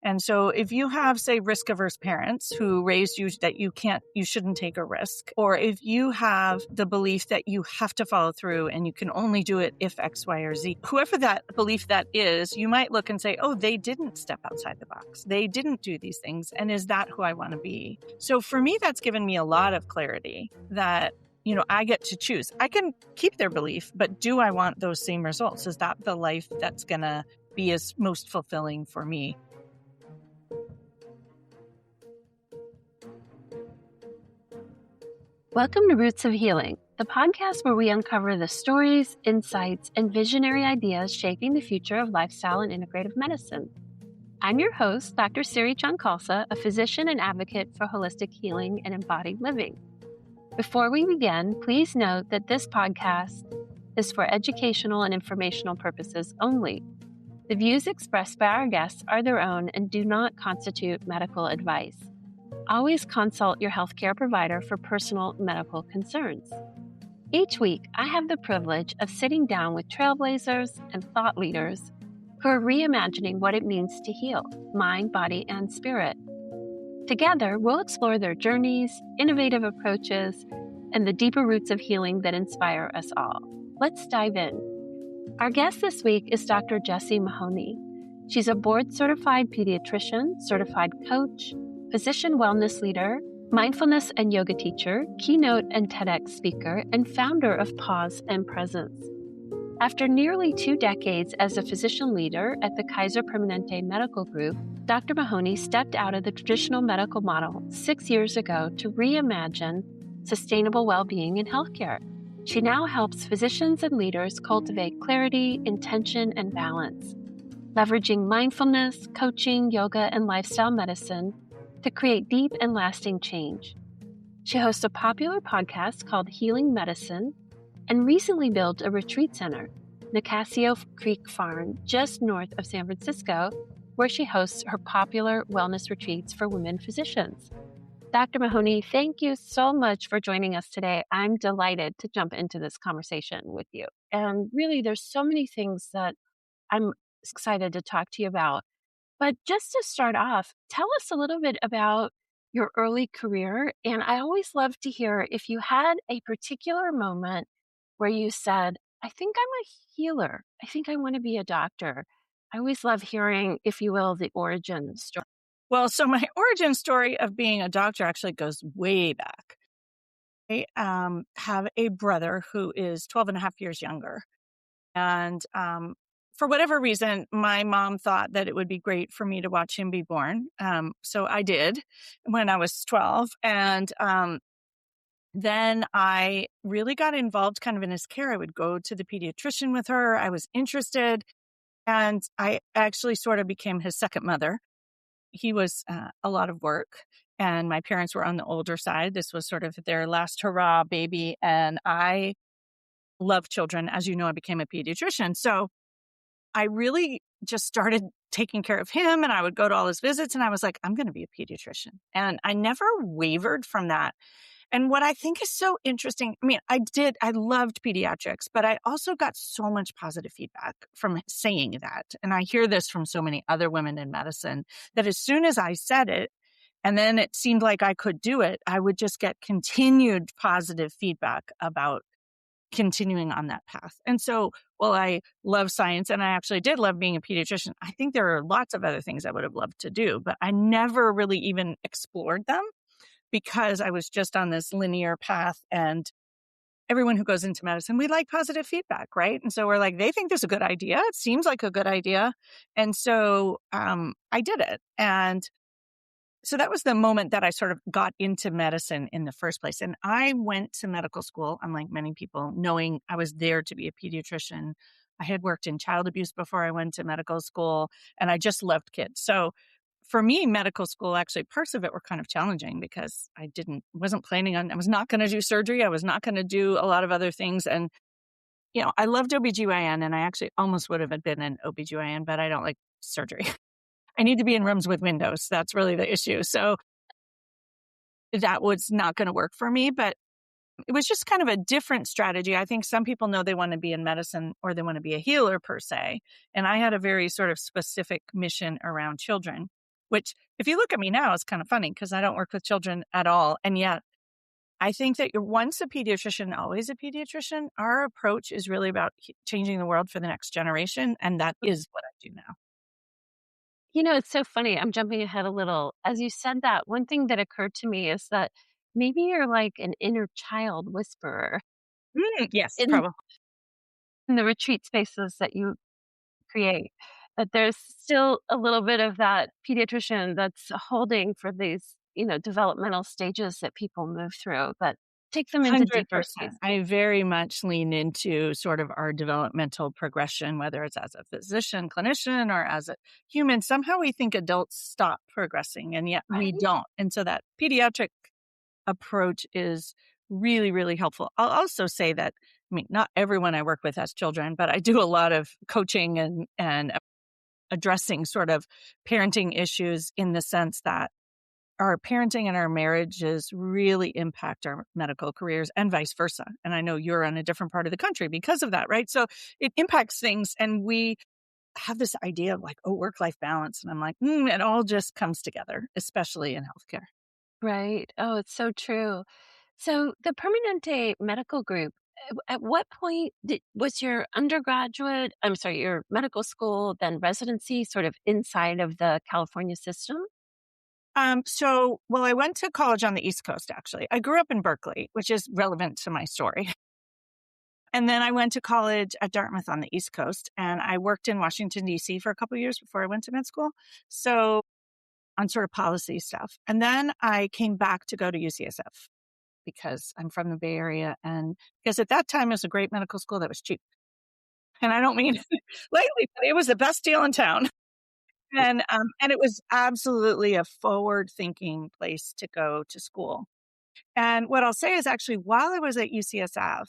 And so if you have, say, risk-averse parents who raised you that you shouldn't take a risk, or if you have the belief that you have to follow through and you can only do it if X, Y, or Z, whoever that belief that is, you might look and say, oh, they didn't step outside the box. They didn't do these things. And is that who I want to be? So for me, that's given me a lot of clarity that, I get to choose. I can keep their belief, but do I want those same results? Is that the life that's going to be as most fulfilling for me? Welcome to Roots of Healing, the podcast where we uncover the stories, insights, and visionary ideas shaping the future of lifestyle and integrative medicine. I'm your host, Dr. Siri Chand Khalsa, a physician and advocate for holistic healing and embodied living. Before we begin, please note that this podcast is for educational and informational purposes only. The views expressed by our guests are their own and do not constitute medical advice. Always consult your healthcare provider for personal medical concerns. Each week, I have the privilege of sitting down with trailblazers and thought leaders who are reimagining what it means to heal, mind, body, and spirit. Together, we'll explore their journeys, innovative approaches, and the deeper roots of healing that inspire us all. Let's dive in. Our guest this week is Dr. Jessie Mahoney. She's a board-certified pediatrician, certified coach, physician wellness leader, mindfulness and yoga teacher, keynote and TEDx speaker, and founder of Pause and Presence. After nearly 2 decades as a physician leader at the Kaiser Permanente Medical Group, Dr. Mahoney stepped out of the traditional medical model 6 years ago to reimagine sustainable well-being in healthcare. She now helps physicians and leaders cultivate clarity, intention, and balance, leveraging mindfulness, coaching, yoga, and lifestyle medicine to create deep and lasting change. She hosts a popular podcast called Healing Medicine and recently built a retreat center, Nicasio Creek Farm, just north of San Francisco, where she hosts her popular wellness retreats for women physicians. Dr. Mahoney, thank you so much for joining us today. I'm delighted to jump into this conversation with you. And really, there's so many things that I'm excited to talk to you about. But just to start off, tell us a little bit about your early career. And I always love to hear if you had a particular moment where you said, I think I'm a healer. I think I want to be a doctor. I always love hearing, if you will, the origin story. Well, so my origin story of being a doctor actually goes way back. I have a brother who is 12 and a half years younger. And for whatever reason, my mom thought that it would be great for me to watch him be born. So I did when I was 12. And then I really got involved kind of in his care. I would go to the pediatrician with her. I was interested. And I actually sort of became his second mother. He was a lot of work. And my parents were on the older side. This was sort of their last hurrah baby. And I love children. As you know, I became a pediatrician. So I really just started taking care of him, and I would go to all his visits, and I was like, I'm going to be a pediatrician. And I never wavered from that. And what I think is so interesting, I loved pediatrics, but I also got so much positive feedback from saying that. And I hear this from so many other women in medicine, that as soon as I said it, and then it seemed like I could do it, I would just get continued positive feedback about continuing on that path. And so, while I love science and I actually did love being a pediatrician, I think there are lots of other things I would have loved to do, but I never really even explored them because I was just on this linear path. And everyone who goes into medicine, we like positive feedback, right? And so we're like, they think this is a good idea. It seems like a good idea. And so I did it. And so that was the moment that I sort of got into medicine in the first place. And I went to medical school, unlike many people, knowing I was there to be a pediatrician. I had worked in child abuse before I went to medical school, and I just loved kids. So for me, medical school, actually, parts of it were kind of challenging because I was not going to do surgery. I was not going to do a lot of other things. And, I loved OBGYN, and I actually almost would have been an OBGYN, but I don't like surgery. I need to be in rooms with windows. That's really the issue. So that was not going to work for me, but it was just kind of a different strategy. I think some people know they want to be in medicine or they want to be a healer per se. And I had a very sort of specific mission around children. which if you look at me now, it's kind of funny because I don't work with children at all. And yet I think that you're once a pediatrician, always a pediatrician. Our approach is really about changing the world for the next generation. And that is what I do now. It's so funny. I'm jumping ahead a little. As you said that, one thing that occurred to me is that maybe you're like an inner child whisperer Yes, in, probably. in the retreat spaces that you create. That there's still a little bit of that pediatrician that's holding for these, developmental stages that people move through, but take them into deeper 100%. space. I very much lean into sort of our developmental progression, whether it's as a physician, clinician, or as a human. Somehow we think adults stop progressing, and yet we Right? don't. And so that pediatric approach is really, really helpful. I'll also say that, I mean, not everyone I work with has children, but I do a lot of coaching and addressing sort of parenting issues in the sense that our parenting and our marriages really impact our medical careers and vice versa. And I know you're on a different part of the country because of that, right? So it impacts things. And we have this idea of like, oh, work-life balance. And I'm like, it all just comes together, especially in healthcare. Right. Oh, it's so true. So the Permanente Medical Group, at what point was your your medical school, then residency sort of inside of the California system? Well, I went to college on the East Coast, actually. I grew up in Berkeley, which is relevant to my story. And then I went to college at Dartmouth on the East Coast, and I worked in Washington, D.C. for a couple of years before I went to med school. So on sort of policy stuff. And then I came back to go to UCSF because I'm from the Bay Area. And because at that time it was a great medical school that was cheap. And I don't mean lately, but it was the best deal in town. And it was absolutely a forward-thinking place to go to school. And what I'll say is actually, while I was at UCSF,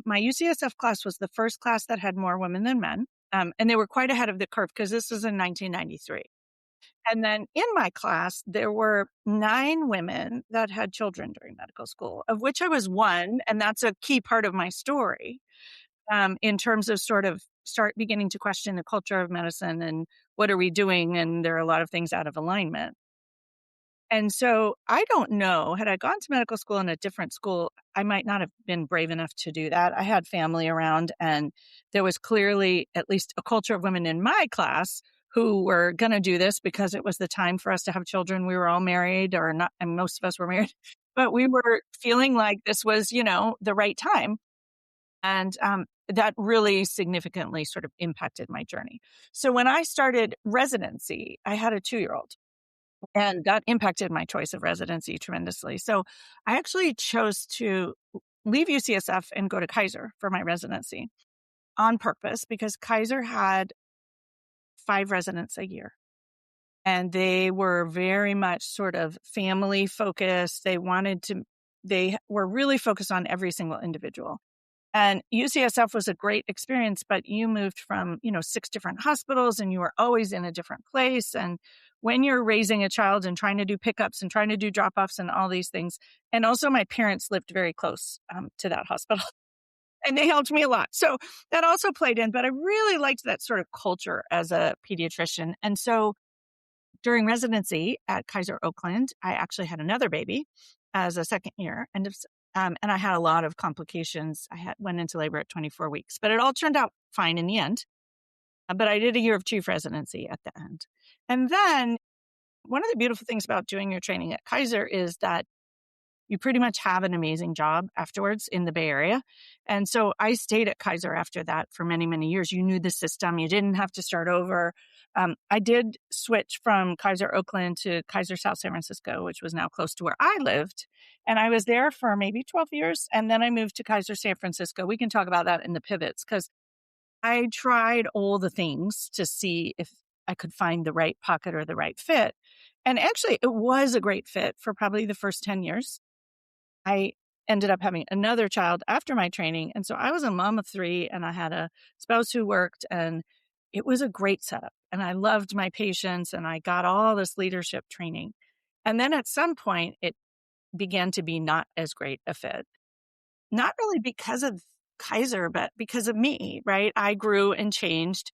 my UCSF class was the first class that had more women than men. And they were quite ahead of the curve because this was in 1993. And then in my class, there were 9 women that had children during medical school, of which I was one. And that's a key part of my story. In terms of sort of start beginning to question the culture of medicine and what are we doing? And there are a lot of things out of alignment. And so I don't know, had I gone to medical school in a different school, I might not have been brave enough to do that. I had family around, and there was clearly at least a culture of women in my class who were going to do this because it was the time for us to have children. We were all married, or not, and most of us were married, but we were feeling like this was, the right time. And that really significantly sort of impacted my journey. So when I started residency, I had a 2-year-old, and that impacted my choice of residency tremendously. So I actually chose to leave UCSF and go to Kaiser for my residency on purpose because Kaiser had 5 residents a year. And they were very much sort of family focused. They were really focused on every single individual. And UCSF was a great experience, but you moved from, 6 different hospitals and you were always in a different place. And when you're raising a child and trying to do pickups and trying to do drop-offs and all these things. And also my parents lived very close to that hospital and they helped me a lot. So that also played in, but I really liked that sort of culture as a pediatrician. And so during residency at Kaiser Oakland, I actually had another baby as a second year. And I had a lot of complications. Went into labor at 24 weeks, but it all turned out fine in the end. But I did a year of chief residency at the end. And then one of the beautiful things about doing your training at Kaiser is that you pretty much have an amazing job afterwards in the Bay Area. And so I stayed at Kaiser after that for many, many years. You knew the system. You didn't have to start over. I did switch from Kaiser Oakland to Kaiser South San Francisco, which was now close to where I lived. And I was there for maybe 12 years. And then I moved to Kaiser San Francisco. We can talk about that in the pivots because I tried all the things to see if I could find the right pocket or the right fit. And actually, it was a great fit for probably the first 10 years. I ended up having another child after my training. And so I was a mom of 3 and I had a spouse who worked, and it was a great setup. And I loved my patients and I got all this leadership training. And then at some point, it began to be not as great a fit. Not really because of Kaiser, but because of me, right? I grew and changed.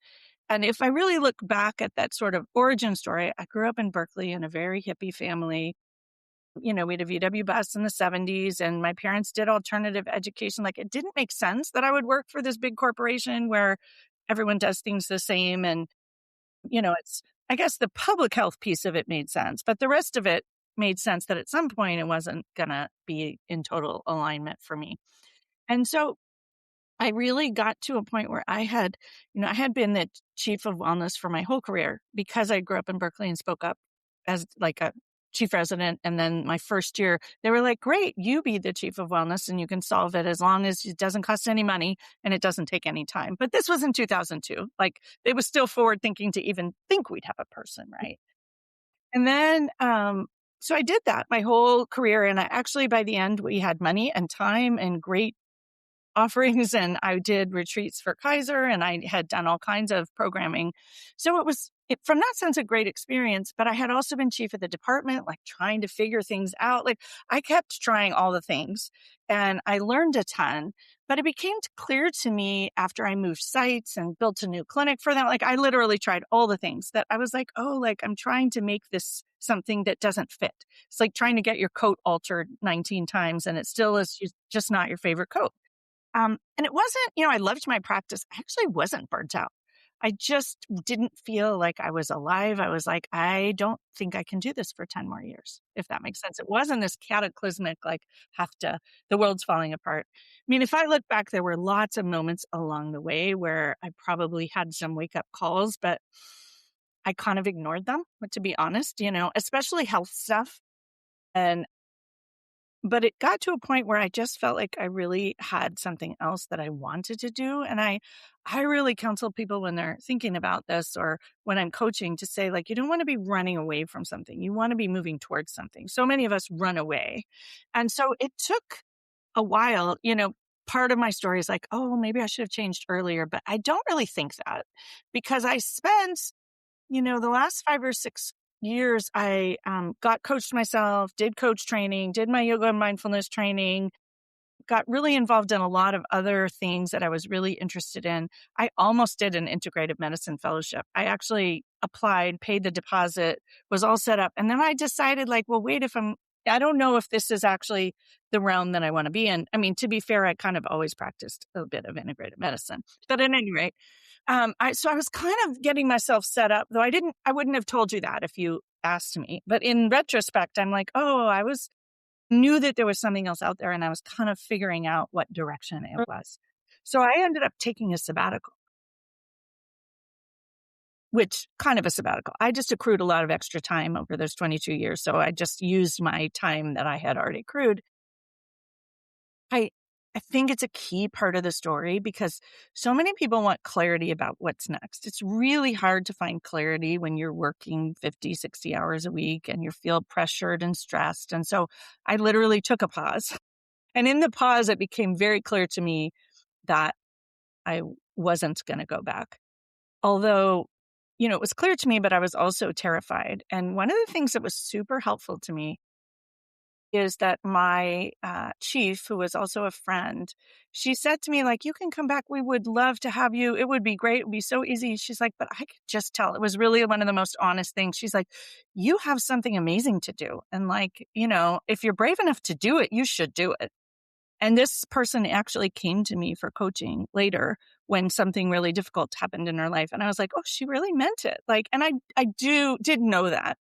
And if I really look back at that sort of origin story, I grew up in Berkeley in a very hippie family. We had a VW bus in the 70s, and my parents did alternative education. Like, it didn't make sense that I would work for this big corporation where everyone does things the same. And, I guess the public health piece of it made sense, but the rest of it made sense that at some point it wasn't going to be in total alignment for me. And so I really got to a point where I had been the chief of wellness for my whole career because I grew up in Berkeley and spoke up as like a chief resident. And then my first year, they were like, great, you be the chief of wellness and you can solve it as long as it doesn't cost any money and it doesn't take any time. But this was in 2002. Like, it was still forward thinking to even think we'd have a person, right? And then, so I did that my whole career. And I actually, by the end, we had money and time and great offerings, and I did retreats for Kaiser, and I had done all kinds of programming. So it was, from that sense, a great experience. But I had also been chief of the department, like trying to figure things out. Like, I kept trying all the things and I learned a ton. But it became clear to me after I moved sites and built a new clinic for them. Like, I literally tried all the things that I was like, oh, like, I'm trying to make this something that doesn't fit. It's like trying to get your coat altered 19 times and it still is just not your favorite coat. And it wasn't, I loved my practice. I actually wasn't burnt out. I just didn't feel like I was alive. I was like, I don't think I can do this for 10 more years, if that makes sense. It wasn't this cataclysmic, like, the world's falling apart. I mean, if I look back, there were lots of moments along the way where I probably had some wake up calls, but I kind of ignored them, but to be honest, especially health stuff. But it got to a point where I just felt like I really had something else that I wanted to do. And I really counsel people when they're thinking about this or when I'm coaching to say, like, you don't want to be running away from something. You want to be moving towards something. So many of us run away. And so it took a while. Part of my story is like, oh, maybe I should have changed earlier, but I don't really think that because I spent the last 5 or 6 years, I got coached myself, did coach training, did my yoga and mindfulness training, got really involved in a lot of other things that I was really interested in. I almost did an integrative medicine fellowship. I actually applied, paid the deposit, was all set up. And then I decided, like, well, wait, I don't know if this is actually the realm that I want to be in. I mean, to be fair, I kind of always practiced a bit of integrative medicine. But at any rate, so I was kind of getting myself set up, though I wouldn't have told you that if you asked me. But in retrospect, I'm like, oh, knew that there was something else out there and I was kind of figuring out what direction it was. So I ended up taking a sabbatical, which kind of a sabbatical. I just accrued a lot of extra time over those 22 years. So I just used my time that I had already accrued. I think it's a key part of the story because so many people want clarity about what's next. It's really hard to find clarity when you're working 50, 60 hours a week and you feel pressured and stressed. And so I literally took a pause. And in the pause, it became very clear to me that I wasn't going to go back. Although, it was clear to me, but I was also terrified. And one of the things that was super helpful to me is that my chief, who was also a friend, she said to me, like, you can come back. We would love to have you. It would be great. It would be so easy. She's like, but I could just tell. It was really one of the most honest things. She's like, you have something amazing to do. And like, if you're brave enough to do it, you should do it. And this person actually came to me for coaching later when something really difficult happened in her life. And I was like, oh, she really meant it. Like, and I did know that.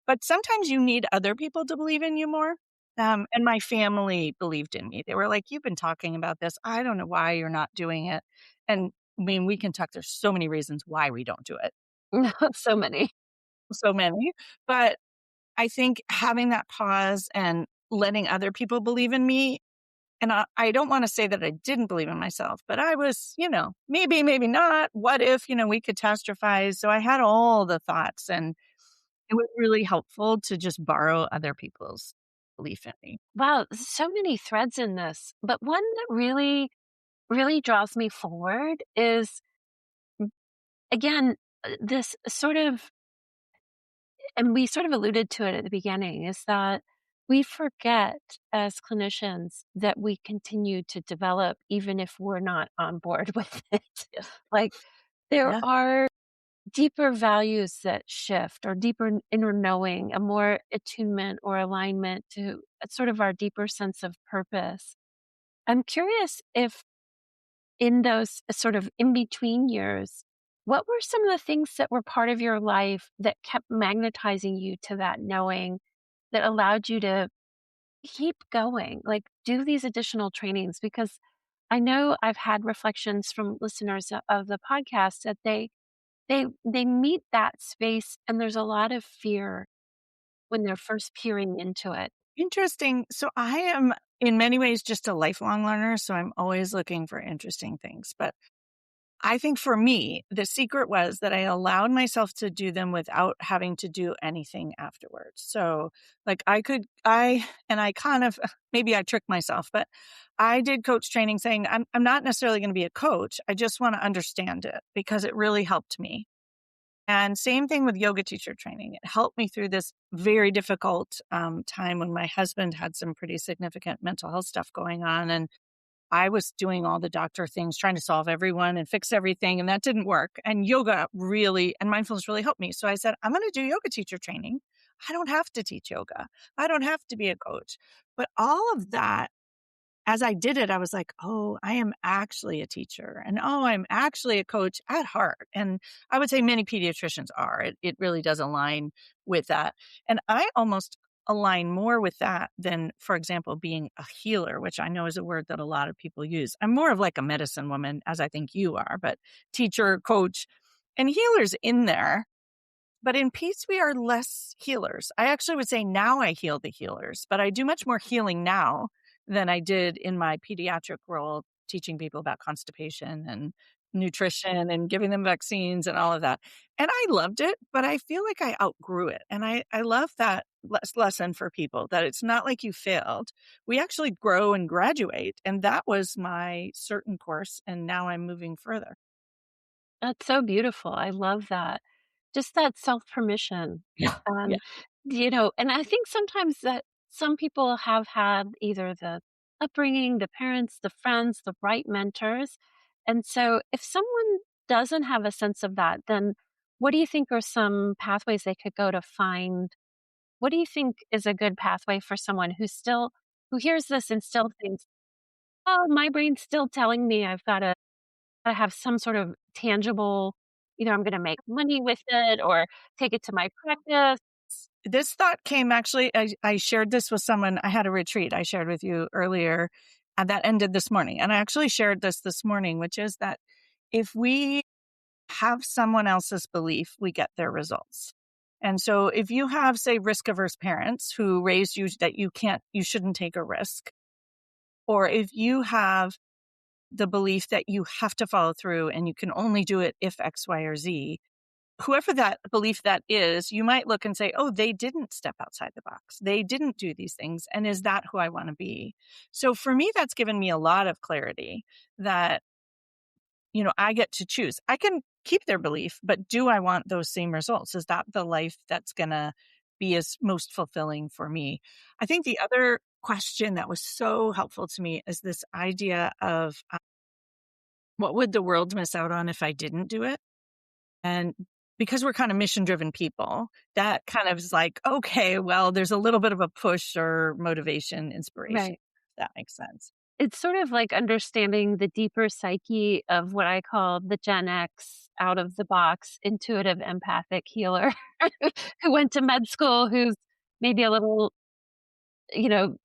But sometimes you need other people to believe in you more. And my family believed in me. They were like, you've been talking about this. I don't know why you're not doing it. And I mean, we can talk. There's so many reasons why we don't do it. So many. So many. But I think having that pause and letting other people believe in me, and I don't want to say that I didn't believe in myself, but I was, maybe, maybe not. What if, we catastrophize? So I had all the thoughts and it was really helpful to just borrow other people's belief in me. Wow, so many threads in this. But one that really, really draws me forward is, again, this sort of, and we sort of alluded to it at the beginning, is that we forget as clinicians that we continue to develop even if we're not on board with it. Yes. Like, there Yeah. are deeper values that shift or deeper inner knowing, a more attunement or alignment to sort of our deeper sense of purpose. I'm curious if in those sort of in between years, what were some of the things that were part of your life that kept magnetizing you to that knowing that allowed you to keep going, like do these additional trainings? Because I know I've had reflections from listeners of the podcast that they meet that space and there's a lot of fear when they're first peering into it. Interesting. So I am in many ways just a lifelong learner, so I'm always looking for interesting things. But I think for me, the secret was that I allowed myself to do them without having to do anything afterwards. So like I kind of, maybe I tricked myself, but I did coach training saying, I'm not necessarily going to be a coach. I just want to understand it because it really helped me. And same thing with yoga teacher training. It helped me through this very difficult time when my husband had some pretty significant mental health stuff going on. And I was doing all the doctor things, trying to solve everyone and fix everything. And that didn't work. And yoga really, and mindfulness really helped me. So I said, I'm going to do yoga teacher training. I don't have to teach yoga. I don't have to be a coach. But all of that, as I did it, I was like, oh, I am actually a teacher. And oh, I'm actually a coach at heart. And I would say many pediatricians are. It really does align with that. And I almost align more with that than, for example, being a healer, which I know is a word that a lot of people use. I'm more of like a medicine woman, as I think you are, but teacher, coach, and healers in there. But in peace, we are less healers. I actually would say now I heal the healers, but I do much more healing now than I did in my pediatric role, teaching people about constipation and nutrition and giving them vaccines and all of that. And I loved it, but I feel like I outgrew it. And I love that lesson for people that it's not like you failed. We actually grow and graduate. And that was my certain course. And now I'm moving further. That's so beautiful. I love that. Just that self permission. Yeah. Yeah. Um, and I think sometimes that some people have had either the upbringing, the parents, the friends, the right mentors. And so if someone doesn't have a sense of that, then what do you think are some pathways they could go to find? What do you think is a good pathway for someone who hears this and still thinks, oh, my brain's still telling me I've got to have some sort of tangible, either I'm gonna make money with it or take it to my practice. This thought came actually, I shared this with someone. I had a retreat I shared with you earlier, and that ended this morning. And I actually shared this morning, which is that if we have someone else's belief, we get their results. And so if you have, say, risk averse parents who raised you that you shouldn't take a risk, or if you have the belief that you have to follow through and you can only do it if X, Y, or Z, whoever that belief that is, you might look and say, oh, they didn't step outside the box. They didn't do these things. And is that who I want to be? So for me, that's given me a lot of clarity that, I get to choose. I can keep their belief, but do I want those same results? Is that the life that's going to be as most fulfilling for me? I think the other question that was so helpful to me is this idea of what would the world miss out on if I didn't do it? And because we're kind of mission driven people, that kind of is like, okay, well, there's a little bit of a push or motivation, inspiration. Right. If that makes sense. It's sort of like understanding the deeper psyche of what I call the Gen X out of the box, intuitive empathic healer who went to med school, who's maybe a little,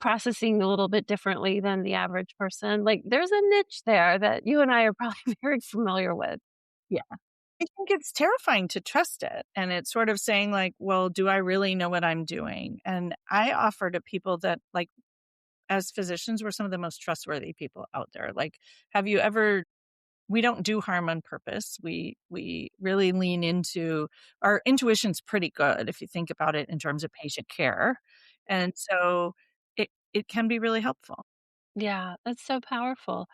processing a little bit differently than the average person. Like there's a niche there that you and I are probably very familiar with. Yeah. I think it's terrifying to trust it. And it's sort of saying like, well, do I really know what I'm doing? And I offer to people that like, as physicians, we're some of the most trustworthy people out there. Like, have you ever, we don't do harm on purpose. We really lean into our intuition's pretty good if you think about it in terms of patient care. And so it can be really helpful. Yeah, that's so powerful.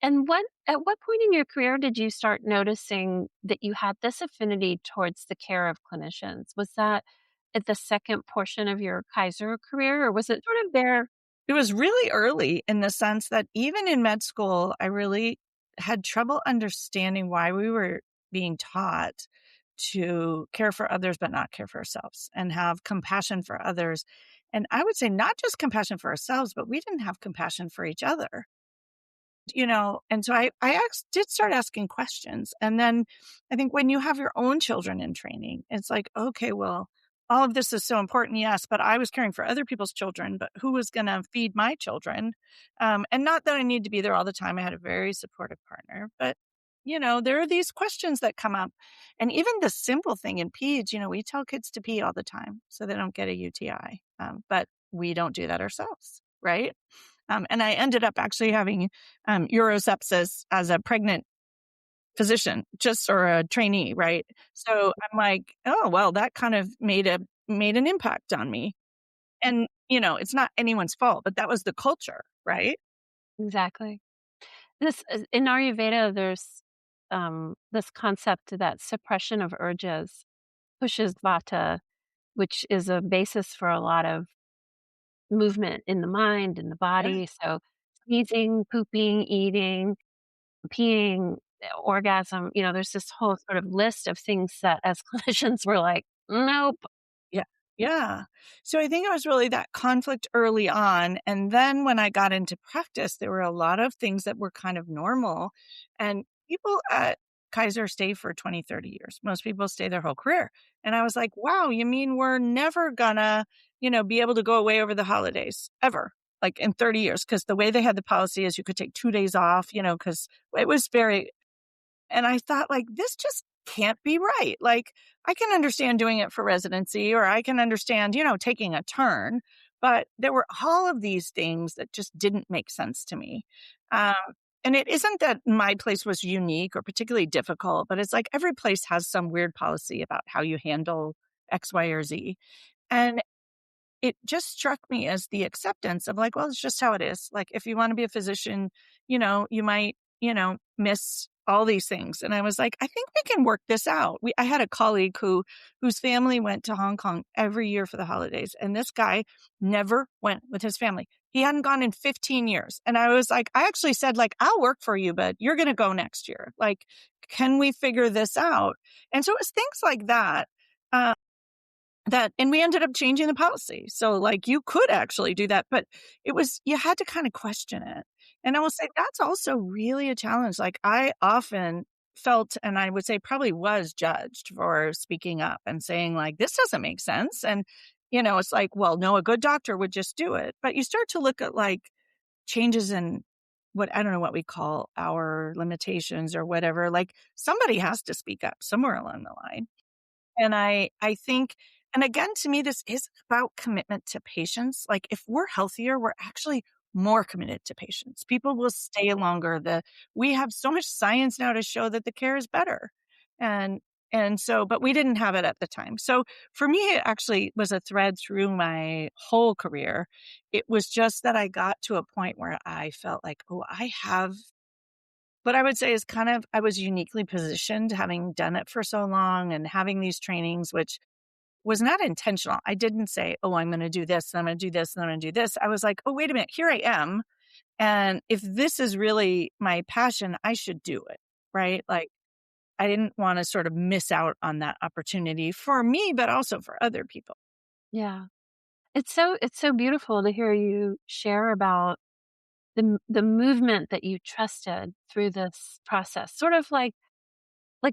And at what point in your career did you start noticing that you had this affinity towards the care of clinicians? Was that at the second portion of your Kaiser career, or was it sort of there? It was really early in the sense that even in med school, I really had trouble understanding why we were being taught to care for others, but not care for ourselves, and have compassion for others. And I would say not just compassion for ourselves, but we didn't have compassion for each other. And so did start asking questions. And then I think when you have your own children in training, it's like, okay, well, all of this is so important. Yes. But I was caring for other people's children, but who was going to feed my children? And not that I need to be there all the time. I had a very supportive partner, but there are these questions that come up. And even the simple thing in peds, we tell kids to pee all the time so they don't get a UTI. But we don't do that ourselves. Right. And I ended up actually having urosepsis as a pregnant physician, or a trainee, right? So I'm like, oh, well, that kind of made an impact on me. And, it's not anyone's fault, but that was the culture, right? Exactly. In Ayurveda, there's this concept that suppression of urges pushes vata, which is a basis for a lot of movement in the mind and the Yeah. body. So sneezing, pooping, eating, peeing, orgasm, there's this whole sort of list of things that as clinicians we're like, nope. Yeah. Yeah. So I think it was really that conflict early on. And then when I got into practice, there were a lot of things that were kind of normal. And people at Kaiser stay for 20, 30 years. Most people stay their whole career. And I was like, wow, you mean we're never gonna, be able to go away over the holidays ever, like in 30 years? Because the way they had the policy is you could take 2 days off, because it was very, and I thought, like, this just can't be right. Like, I can understand doing it for residency, or I can understand, taking a turn. But there were all of these things that just didn't make sense to me. Um, and it isn't that my place was unique or particularly difficult, but it's like every place has some weird policy about how you handle X, Y, or Z. And it just struck me as the acceptance of like, well, it's just how it is. Like, if you want to be a physician, you might, miss all these things. And I was like, I think we can work this out. I had a colleague whose family went to Hong Kong every year for the holidays. And this guy never went with his family. He hadn't gone in 15 years. And I was like, I actually said, like, I'll work for you, but you're going to go next year. Like, can we figure this out? And so it was things like that. And we ended up changing the policy. So like you could actually do that, but you had to kind of question it. And I will say that's also really a challenge. Like I often felt, and I would say probably was judged for speaking up and saying like, this doesn't make sense. And, it's like, well, no, a good doctor would just do it. But you start to look at like changes in I don't know what we call our limitations or whatever. Like somebody has to speak up somewhere along the line. And I think, and again, to me, this is about commitment to patients. Like if we're healthier, we're actually more committed to patients. People will stay longer. We have so much science now to show that the care is better. And so, but we didn't have it at the time. So for me, it actually was a thread through my whole career. It was just that I got to a point where I felt like, oh, I have what I would say is kind of, I was uniquely positioned having done it for so long and having these trainings, which was not intentional. I didn't say, oh, I'm going to do this, and I'm going to do this, and I'm going to do this. I was like, oh, wait a minute, here I am. And if this is really my passion, I should do it, right? Like I didn't want to sort of miss out on that opportunity for me, but also for other people. Yeah. It's so beautiful to hear you share about the movement that you trusted through this process, sort of like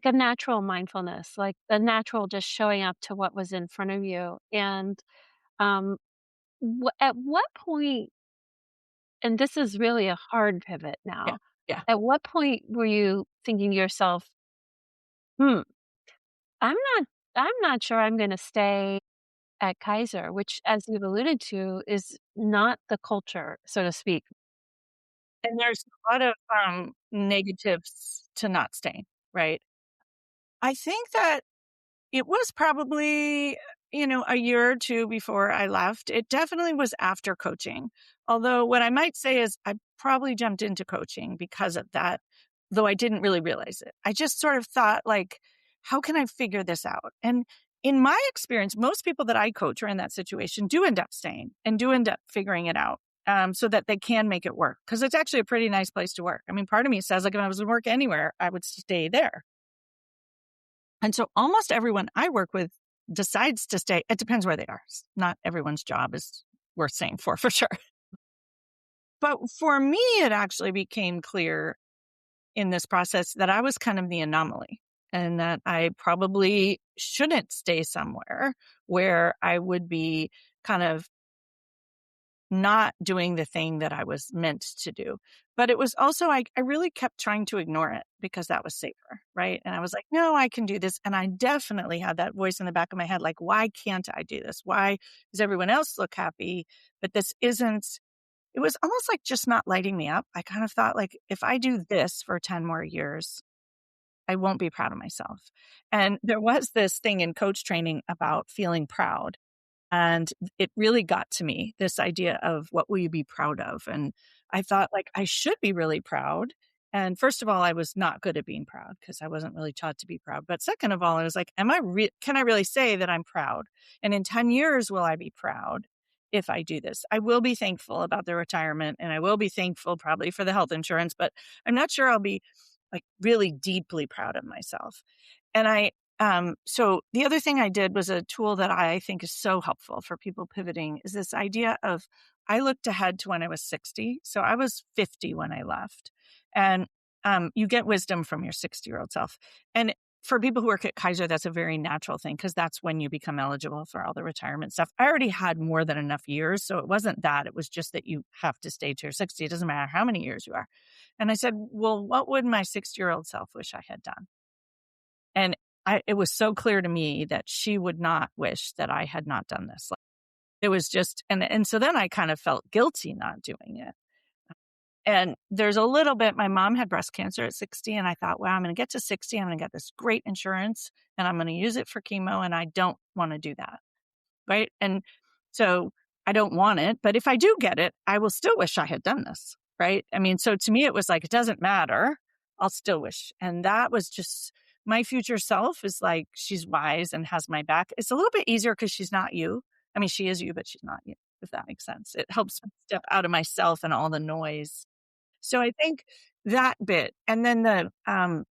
a natural mindfulness, like the natural just showing up to what was in front of you. And um, at what point, and this is really a hard pivot Yeah. now, Yeah. at what point were you thinking to yourself, hmm, I'm not, I'm not sure I'm going to stay at Kaiser, which, as you've alluded to, is not the culture, so to speak. And there's a lot of negatives to not staying, right? I think that it was probably, a year or two before I left. It definitely was after coaching. Although what I might say is I probably jumped into coaching because of that, though I didn't really realize it. I just sort of thought like, how can I figure this out? And in my experience, most people that I coach are in that situation do end up staying and do end up figuring it out. So that they can make it work. Because it's actually a pretty nice place to work. I mean, part of me says like if I was to work anywhere, I would stay there. And so almost everyone I work with decides to stay. It depends where they are. Not everyone's job is worth staying for sure. But for me, it actually became clear in this process that I was kind of the anomaly and that I probably shouldn't stay somewhere where I would be kind of not doing the thing that I was meant to do. But it was also, I really kept trying to ignore it because that was safer, right? And I was like, no, I can do this. And I definitely had that voice in the back of my head, like, why can't I do this? Why does everyone else look happy? But this isn't, it was almost like just not lighting me up. I kind of thought like, if I do this for 10 more years, I won't be proud of myself. And there was this thing in coach training about feeling proud. And it really got to me, this idea of what will you be proud of? And I thought like I should be really proud. And first of all, I was not good at being proud because I wasn't really taught to be proud. But second of all, I was like, can I really say that I'm proud? And in 10 years, will I be proud if I do this? I will be thankful about the retirement and I will be thankful probably for the health insurance, but I'm not sure I'll be like really deeply proud of myself. And so the other thing I did was a tool that I think is so helpful for people pivoting is this idea of I looked ahead to when I was 60. So I was 50 when I left. And you get wisdom from your 60-year-old self. And for people who work at Kaiser, that's a very natural thing because that's when you become eligible for all the retirement stuff. I already had more than enough years. So it wasn't that. It was just that you have to stay to your 60. It doesn't matter how many years you are. And I said, well, what would my 60-year-old self wish I had done? And it was so clear to me that she would not wish that I had not done this. Like, it was just, and so then I kind of felt guilty not doing it. And there's a little bit, my mom had breast cancer at 60 and I thought, wow, I'm going to get to 60. I'm going to get this great insurance and I'm going to use it for chemo. And I don't want to do that. Right. And so I don't want it, but if I do get it, I will still wish I had done this. Right. I mean, so to me, it was like, it doesn't matter. I'll still wish. And that was just my future self is like, she's wise and has my back. It's a little bit easier because she's not you. I mean, she is you, but she's not you, if that makes sense. It helps me step out of myself and all the noise. So I think that bit. And then I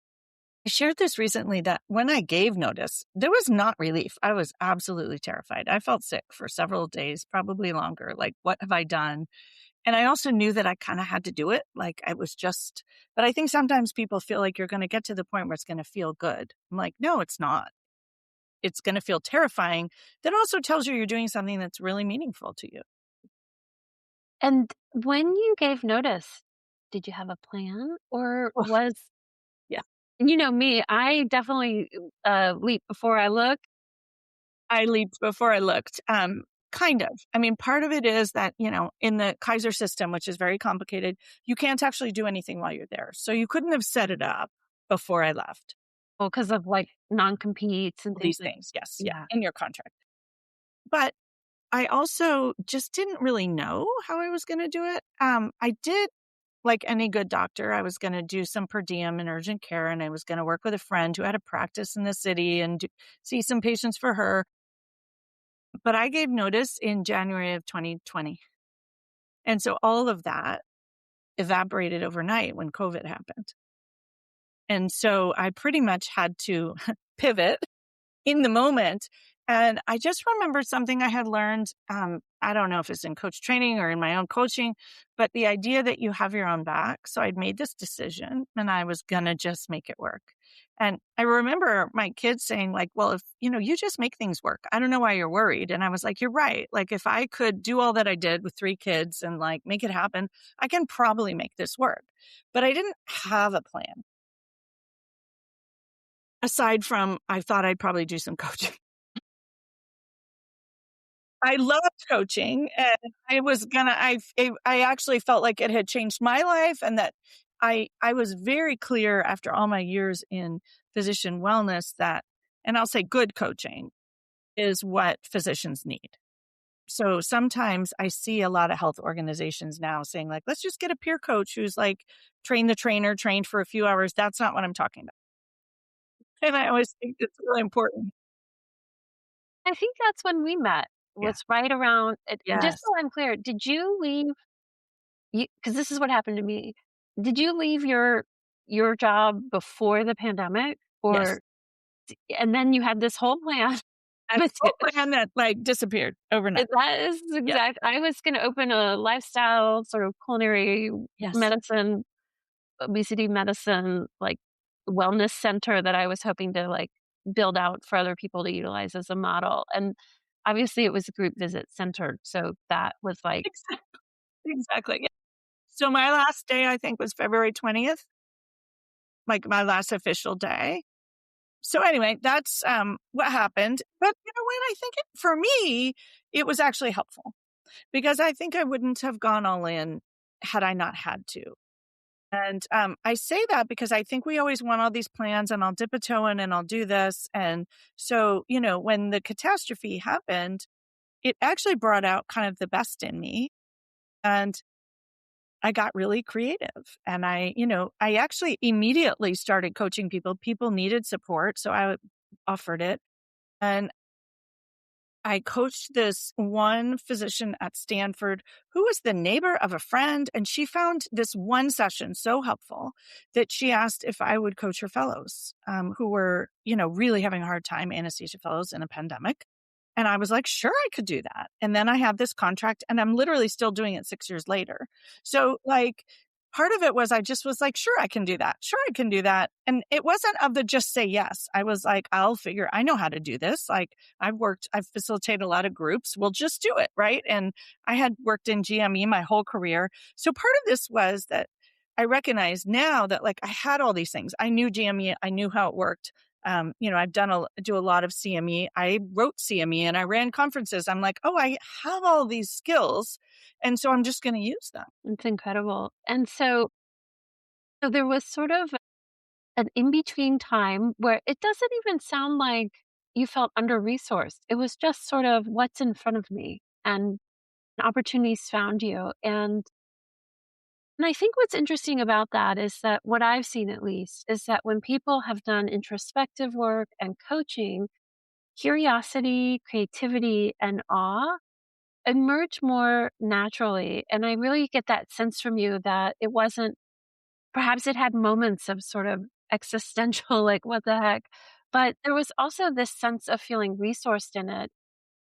shared this recently that when I gave notice, there was not relief. I was absolutely terrified. I felt sick for several days, probably longer. Like, what have I done? And I also knew that I kind of had to do it. Like I was just, but I think sometimes people feel like you're going to get to the point where it's going to feel good. I'm like, no, it's not. It's going to feel terrifying. That also tells you you're doing something that's really meaningful to you. And when you gave notice, did you have a plan or Oh, was yeah. you know me, I definitely leap before I look. I leaped before I looked. Kind of. I mean, part of it is that, in the Kaiser system, which is very complicated, you can't actually do anything while you're there. So you couldn't have set it up before I left. Well, because of like non-competes and These things like things, yes. Yeah. yeah. In your contract. But I also just didn't really know how I was going to do it. I did, like any good doctor, I was going to do some per diem in urgent care, and I was going to work with a friend who had a practice in the city and see some patients for her. But I gave notice in January of 2020. And so all of that evaporated overnight when COVID happened. And so I pretty much had to pivot in the moment. And I just remembered something I had learned. I don't know if it's in coach training or in my own coaching, but the idea that you have your own back. So I'd made this decision and I was going to just make it work. And I remember my kids saying like, well, if, you just make things work. I don't know why you're worried. And I was like, you're right. Like if I could do all that I did with 3 kids and like make it happen, I can probably make this work. But I didn't have a plan. Aside from, I thought I'd probably do some coaching. I loved coaching and I actually felt like it had changed my life and that I was very clear after all my years in physician wellness that, and I'll say good coaching is what physicians need. So sometimes I see a lot of health organizations now saying like, let's just get a peer coach who's like train the trainer, trained for a few hours. That's not what I'm talking about. And I always think it's really important. I think that's when we met. Yeah. Was right around just Yes. so I'm clear, did you leave because this is what happened to me. Did you leave your job before the pandemic Yes. or And then you had this whole plan. And But a plan that, like, disappeared overnight. that is Yeah. exact I was gonna open a lifestyle sort of culinary Yes. medicine, obesity medicine, like, wellness center that I was hoping to, like, build out for other people to utilize as a model, and obviously it was group visit centered, so that was like Exactly. Exactly. Yeah. So my last day, I think, was February 20th, like, my last official day. So anyway, that's, what happened. But you know what? I think for me, it was actually helpful because I think I wouldn't have gone all in had I not had to. And, I say that because I think we always want all these plans and I'll dip a toe in and I'll do this. And so, when the catastrophe happened, it actually brought out kind of the best in me. And I got really creative and I actually immediately started coaching people. People needed support. So I offered it. And I coached this one physician at Stanford who was the neighbor of a friend. And she found this one session so helpful that she asked if I would coach her fellows, who were, really having a hard time, anesthesia fellows in a pandemic. And I was like, sure, I could do that. And then I had this contract and I'm literally still doing it 6 years later. So like part of it was I just was like, sure, I can do that. Sure, I can do that. And it wasn't of the just say yes. I was like, I know how to do this. Like I've facilitated a lot of groups. We'll just do it. Right. And I had worked in GME my whole career. So part of this was that I recognize now that like I had all these things. I knew GME. I knew how it worked. Do a lot of CME. I wrote CME and I ran conferences. I'm like, oh, I have all these skills. And so I'm just going to use them. it's incredible. And so there was sort of an in-between time where it doesn't even sound like you felt under-resourced. It was just sort of what's in front of me, and opportunities found you. And I think what's interesting about that is that what I've seen at least is that when people have done introspective work and coaching, curiosity, creativity, and awe emerge more naturally. And I really get that sense from you that it wasn't, perhaps it had moments of sort of existential, like, what the heck? But there was also this sense of feeling resourced in it.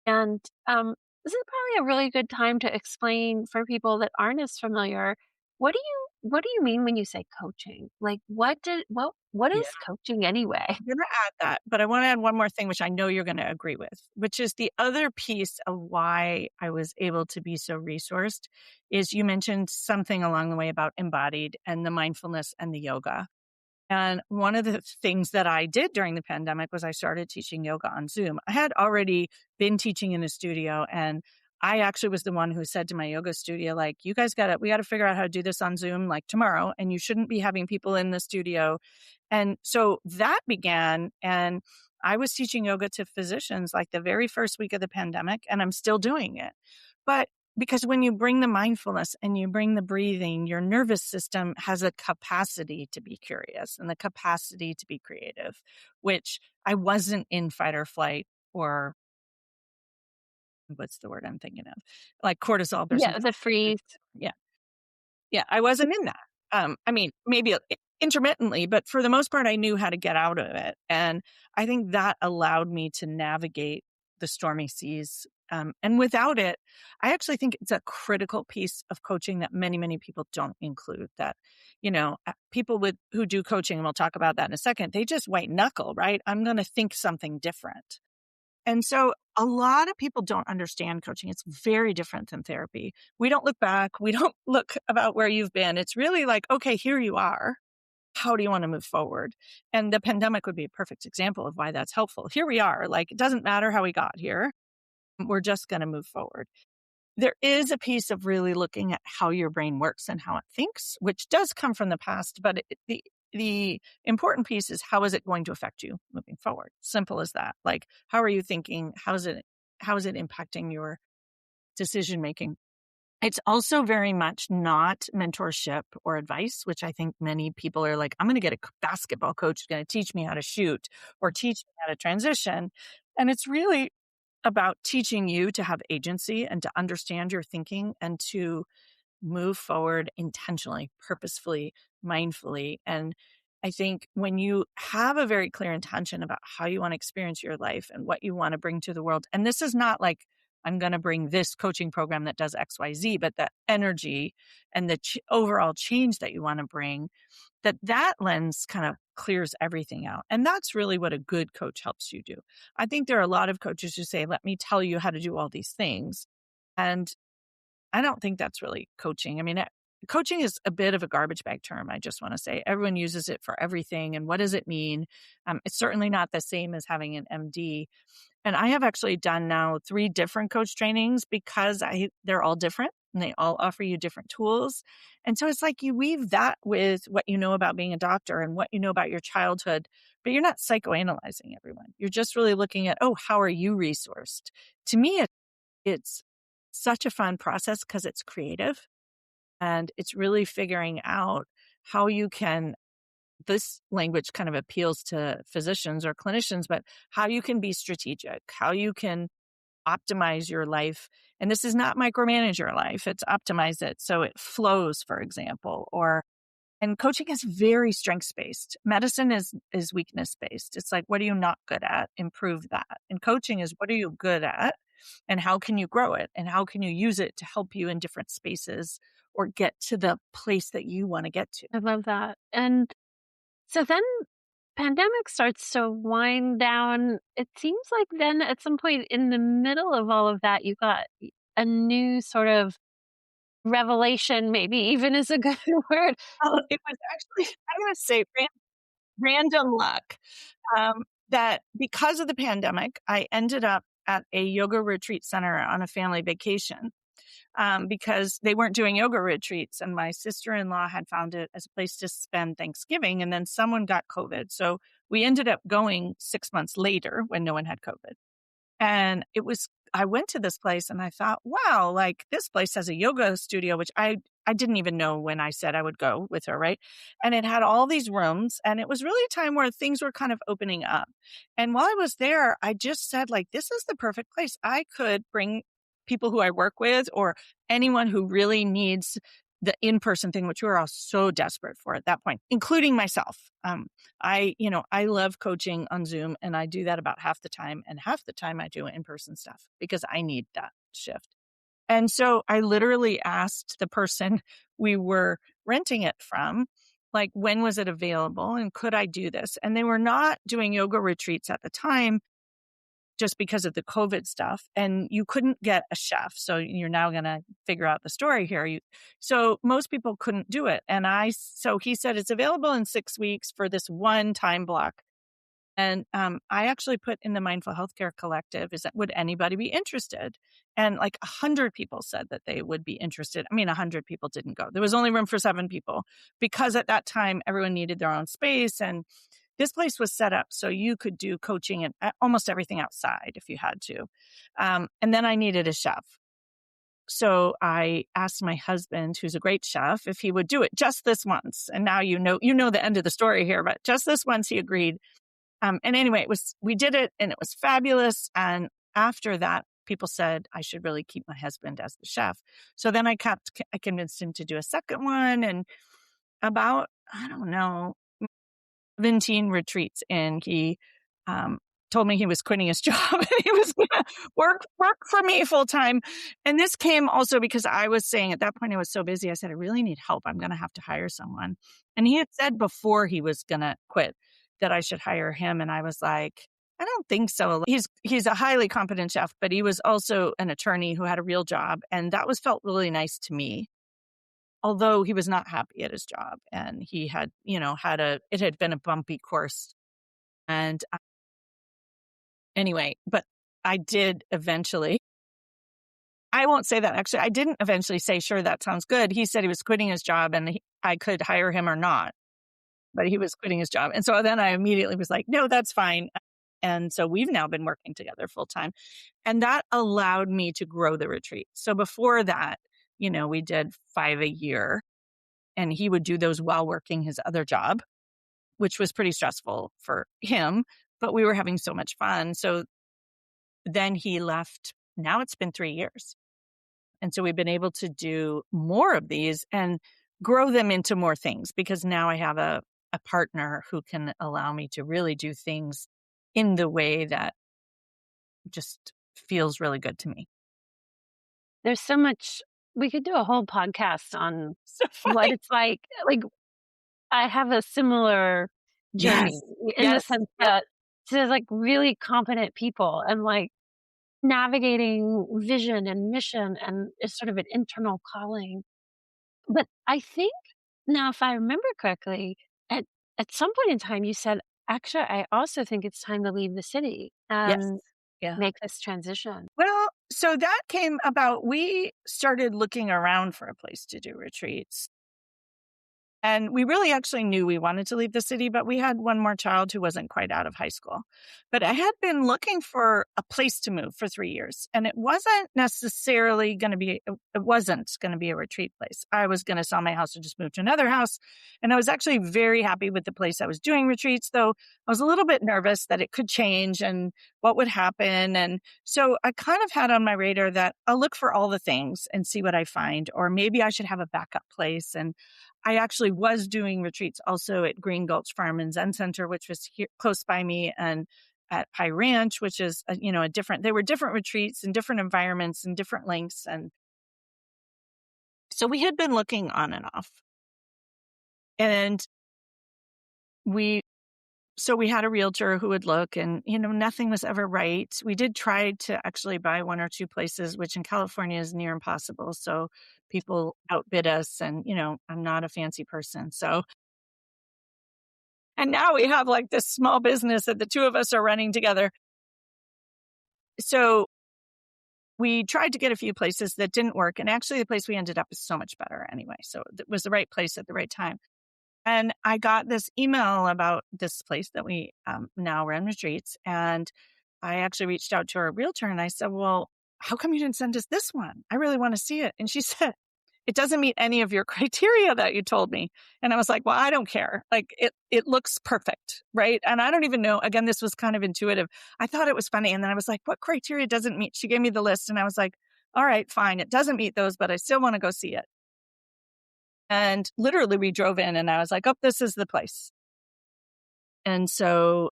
And this is probably a really good time to explain for people that aren't as familiar. What do you mean when you say coaching? Like, what Yeah. is coaching anyway? I'm going to add that, but I want to add one more thing, which I know you're going to agree with, which is the other piece of why I was able to be so resourced is you mentioned something along the way about embodied and the mindfulness and the yoga. And one of the things that I did during the pandemic was I started teaching yoga on Zoom. I had already been teaching in a studio, and I actually was the one who said to my yoga studio, like, we got to figure out how to do this on Zoom like tomorrow. And you shouldn't be having people in the studio. And so that began, and I was teaching yoga to physicians like the very first week of the pandemic, and I'm still doing it. But because when you bring the mindfulness and you bring the breathing, your nervous system has a capacity to be curious and the capacity to be creative, which I wasn't in fight or flight or what's the word I'm thinking of? Like cortisol. There's Yeah, the freeze. yeah. Yeah, I wasn't in that. I mean, maybe intermittently, but for the most part, I knew how to get out of it. And I think that allowed me to navigate the stormy seas. And without it, I actually think it's a critical piece of coaching that many, many people don't include. That, people who do coaching, and we'll talk about that in a second, they just white knuckle, right? I'm going to think something different. And so a lot of people don't understand coaching. It's very different than therapy. We don't look back. We don't look about where you've been. It's really like, okay, here you are. How do you want to move forward? And the pandemic would be a perfect example of why that's helpful. Here we are. Like, it doesn't matter how we got here. We're just going to move forward. There is a piece of really looking at how your brain works and how it thinks, which does come from the past, but the important piece is how is it going to affect you moving forward? Simple as that. Like, how are you thinking? How is it impacting your decision making? It's also very much not mentorship or advice, which I think many people are like, I'm going to get a basketball coach who's going to teach me how to shoot or teach me how to transition. And it's really about teaching you to have agency and to understand your thinking and to move forward intentionally, purposefully, mindfully. And I think when you have a very clear intention about how you want to experience your life and what you want to bring to the world, and this is not like, I'm going to bring this coaching program that does XYZ, but the energy and the overall change that you want to bring, that lens kind of clears everything out. And that's really what a good coach helps you do. I think there are a lot of coaches who say, let me tell you how to do all these things. And I don't think that's really coaching. I mean, coaching is a bit of a garbage bag term. I just want to say everyone uses it for everything. And what does it mean? It's certainly not the same as having an MD. And I have actually done now 3 different coach trainings because they're all different and they all offer you different tools. And so it's like you weave that with what you know about being a doctor and what you know about your childhood, but you're not psychoanalyzing everyone. You're just really looking at, oh, how are you resourced? To me, it's such a fun process because it's creative and it's really figuring out how you can, this language kind of appeals to physicians or clinicians, but how you can be strategic, how you can optimize your life. And this is not micromanage your life, it's optimize it so it flows, for example. And coaching is very strengths-based. Medicine is weakness-based. It's like, what are you not good at? Improve that. And coaching is, what are you good at? And how can you grow it? And how can you use it to help you in different spaces or get to the place that you want to get to? I love that. And so then pandemic starts to wind down. It seems like then at some point in the middle of all of that, you got a new sort of revelation, maybe even is a good word. Oh, it was actually, I'm going to say random luck, that because of the pandemic, I ended up at a yoga retreat center on a family vacation. Because they weren't doing yoga retreats. And my sister-in-law had found it as a place to spend Thanksgiving. And then someone got COVID. So we ended up going 6 months later when no one had COVID. And I went to this place and I thought, wow, like this place has a yoga studio, which I didn't even know when I said I would go with her, right? And it had all these rooms and it was really a time where things were kind of opening up. And while I was there, I just said, like, this is the perfect place. I could bring people who I work with or anyone who really needs the in-person thing, which we were all so desperate for at that point, including myself. I love coaching on Zoom and I do that about half the time, and half the time I do in-person stuff because I need that shift. And so I literally asked the person we were renting it from, like, when was it available and could I do this? And they were not doing yoga retreats at the time, just because of the COVID stuff, and you couldn't get a chef. So you're now going to figure out the story here. So most people couldn't do it. And so he said, it's available in 6 weeks for this one time block. And I actually put in the Mindful Healthcare Collective, would anybody be interested? And like 100 people said that they would be interested. I mean, 100 people didn't go. There was only room for 7 people because at that time, everyone needed their own space. And this place was set up so you could do coaching and almost everything outside if you had to. And then I needed a chef. So I asked my husband, who's a great chef, if he would do it just this once. And now you know the end of the story here, but just this once he agreed. And anyway, we did it and it was fabulous. And after that, people said I should really keep my husband as the chef. So then I convinced him to do a second one. And about, I don't know, 17 retreats in, he told me he was quitting his job and he was going to work for me full time. And this came also because I was saying at that point I was so busy. I said, I really need help. I'm going to have to hire someone. And he had said before he was going to quit that I should hire him. And I was like, I don't think so. He's a highly competent chef, but he was also an attorney who had a real job. And that felt really nice to me. Although he was not happy at his job and he had, it had been a bumpy course. And anyway, but I did eventually, I won't say that actually. I didn't eventually say, sure, that sounds good. He said he was quitting his job and I could hire him or not, but he was quitting his job. And so then I immediately was like, no, that's fine. And so we've now been working together full time. And that allowed me to grow the retreat. So before that, we did 5 a year and he would do those while working his other job, which was pretty stressful for him, but we were having so much fun. So then he left. Now it's been 3 years. And so we've been able to do more of these and grow them into more things because now I have a a partner who can allow me to really do things in the way that just feels really good to me. There's so much we could do a whole podcast on So what funny. it's like. Like, I have a similar journey Yes. in the Yes. sense Yep. that there's, like, really competent people and, like, navigating vision and mission and it's sort of an internal calling. But I think now if I remember correctly, at at some point in time you said, "Actually, I also think it's time to leave the city Yes. and Yeah. make this transition." Well, so that came about. We started looking around for a place to do retreats. And we really actually knew we wanted to leave the city, but we had one more child who wasn't quite out of high school. But I had been looking for a place to move for 3 years, and it wasn't necessarily going to be a retreat place. I was going to sell my house and just move to another house. And I was actually very happy with the place I was doing retreats, though I was a little bit nervous that it could change and what would happen. And so I kind of had on my radar that I'll look for all the things and see what I find, or maybe I should have a backup place. And I actually was doing retreats also at Green Gulch Farm and Zen Center, which was here close by me, and at Pie Ranch, which is they were different retreats in different environments and different lengths. And so we had been looking on and off, and we had a realtor who would look, and nothing was ever right. We did try to actually buy one or two places, which in California is near impossible. So people outbid us, and I'm not a fancy person. So, and now we have like this small business that the two of us are running together. So we tried to get a few places that didn't work. And actually the place we ended up is so much better anyway. So it was the right place at the right time. And I got this email about this place that we now run retreats. And I actually reached out to our realtor and I said, well, how come you didn't send us this one? I really want to see it. And she said, it doesn't meet any of your criteria that you told me. And I was like, well, I don't care. Like it looks perfect. Right. And I don't even know, again, this was kind of intuitive. I thought it was funny. And then I was like, what criteria doesn't meet? She gave me the list and I was like, all right, fine. It doesn't meet those, but I still want to go see it. And literally we drove in and I was like, oh, this is the place. And so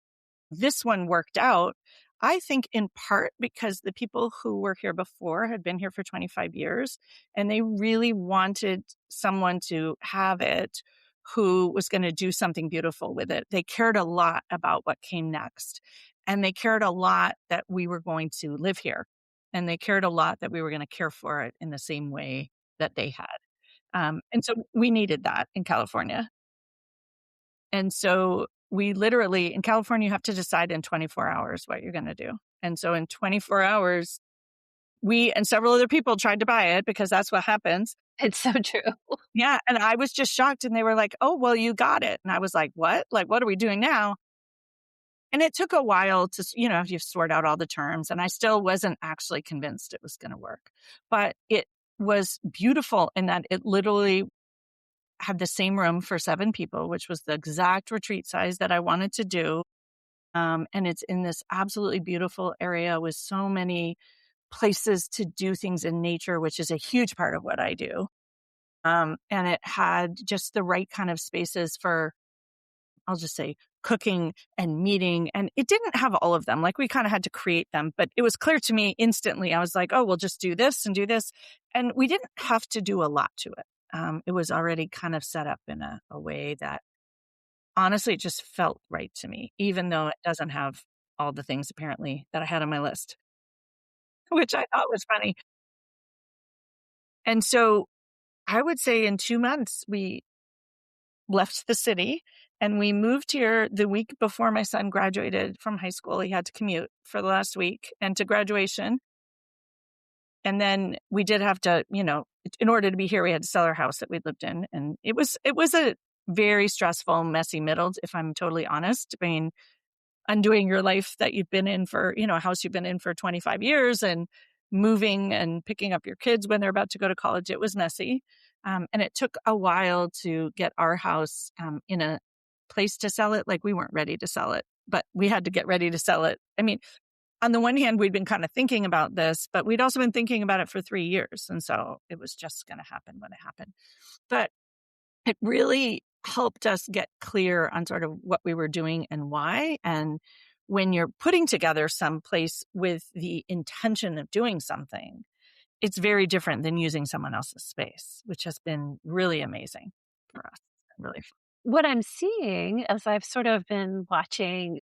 this one worked out, I think in part because the people who were here before had been here for 25 years and they really wanted someone to have it who was going to do something beautiful with it. They cared a lot about what came next. And they cared a lot that we were going to live here. And they cared a lot that we were going to care for it in the same way that they had. And so we needed that in California. And so we literally, in California, you have to decide in 24 hours what you're going to do. And so in 24 hours, we and several other people tried to buy it because that's what happens. It's so true. Yeah. And I was just shocked. And they were like, oh, well, you got it. And I was like, what? Like, what are we doing now? And it took a while to, you sort out all the terms. And I still wasn't actually convinced it was going to work. But it was beautiful in that it literally had the same room for 7 people, which was the exact retreat size that I wanted to do. And it's in this absolutely beautiful area with so many places to do things in nature, which is a huge part of what I do. And it had just the right kind of spaces for, I'll just say, cooking and meeting. And it didn't have all of them. Like we kind of had to create them, but it was clear to me instantly. I was like, oh, we'll just do this and do this. And we didn't have to do a lot to it. It was already kind of set up in a way that honestly, it just felt right to me, even though it doesn't have all the things apparently that I had on my list, which I thought was funny. And so I would say in 2 months, we left the city and we moved here the week before my son graduated from high school. He had to commute for the last week and to graduation. And then we did have to, in order to be here, we had to sell our house that we'd lived in. And it was a very stressful, messy middle, if I'm totally honest. I mean, undoing your life that you've been in for, a house you've been in for 25 years and moving and picking up your kids when they're about to go to college. It was messy. And it took a while to get our house in a place to sell it. Like we weren't ready to sell it, but we had to get ready to sell it. I mean, on the one hand, we'd been kind of thinking about this, but we'd also been thinking about it for 3 years. And so it was just going to happen when it happened. But it really helped us get clear on sort of what we were doing and why. And when you're putting together some place with the intention of doing something, it's very different than using someone else's space, which has been really amazing for us. Really fun. What I'm seeing as I've sort of been watching,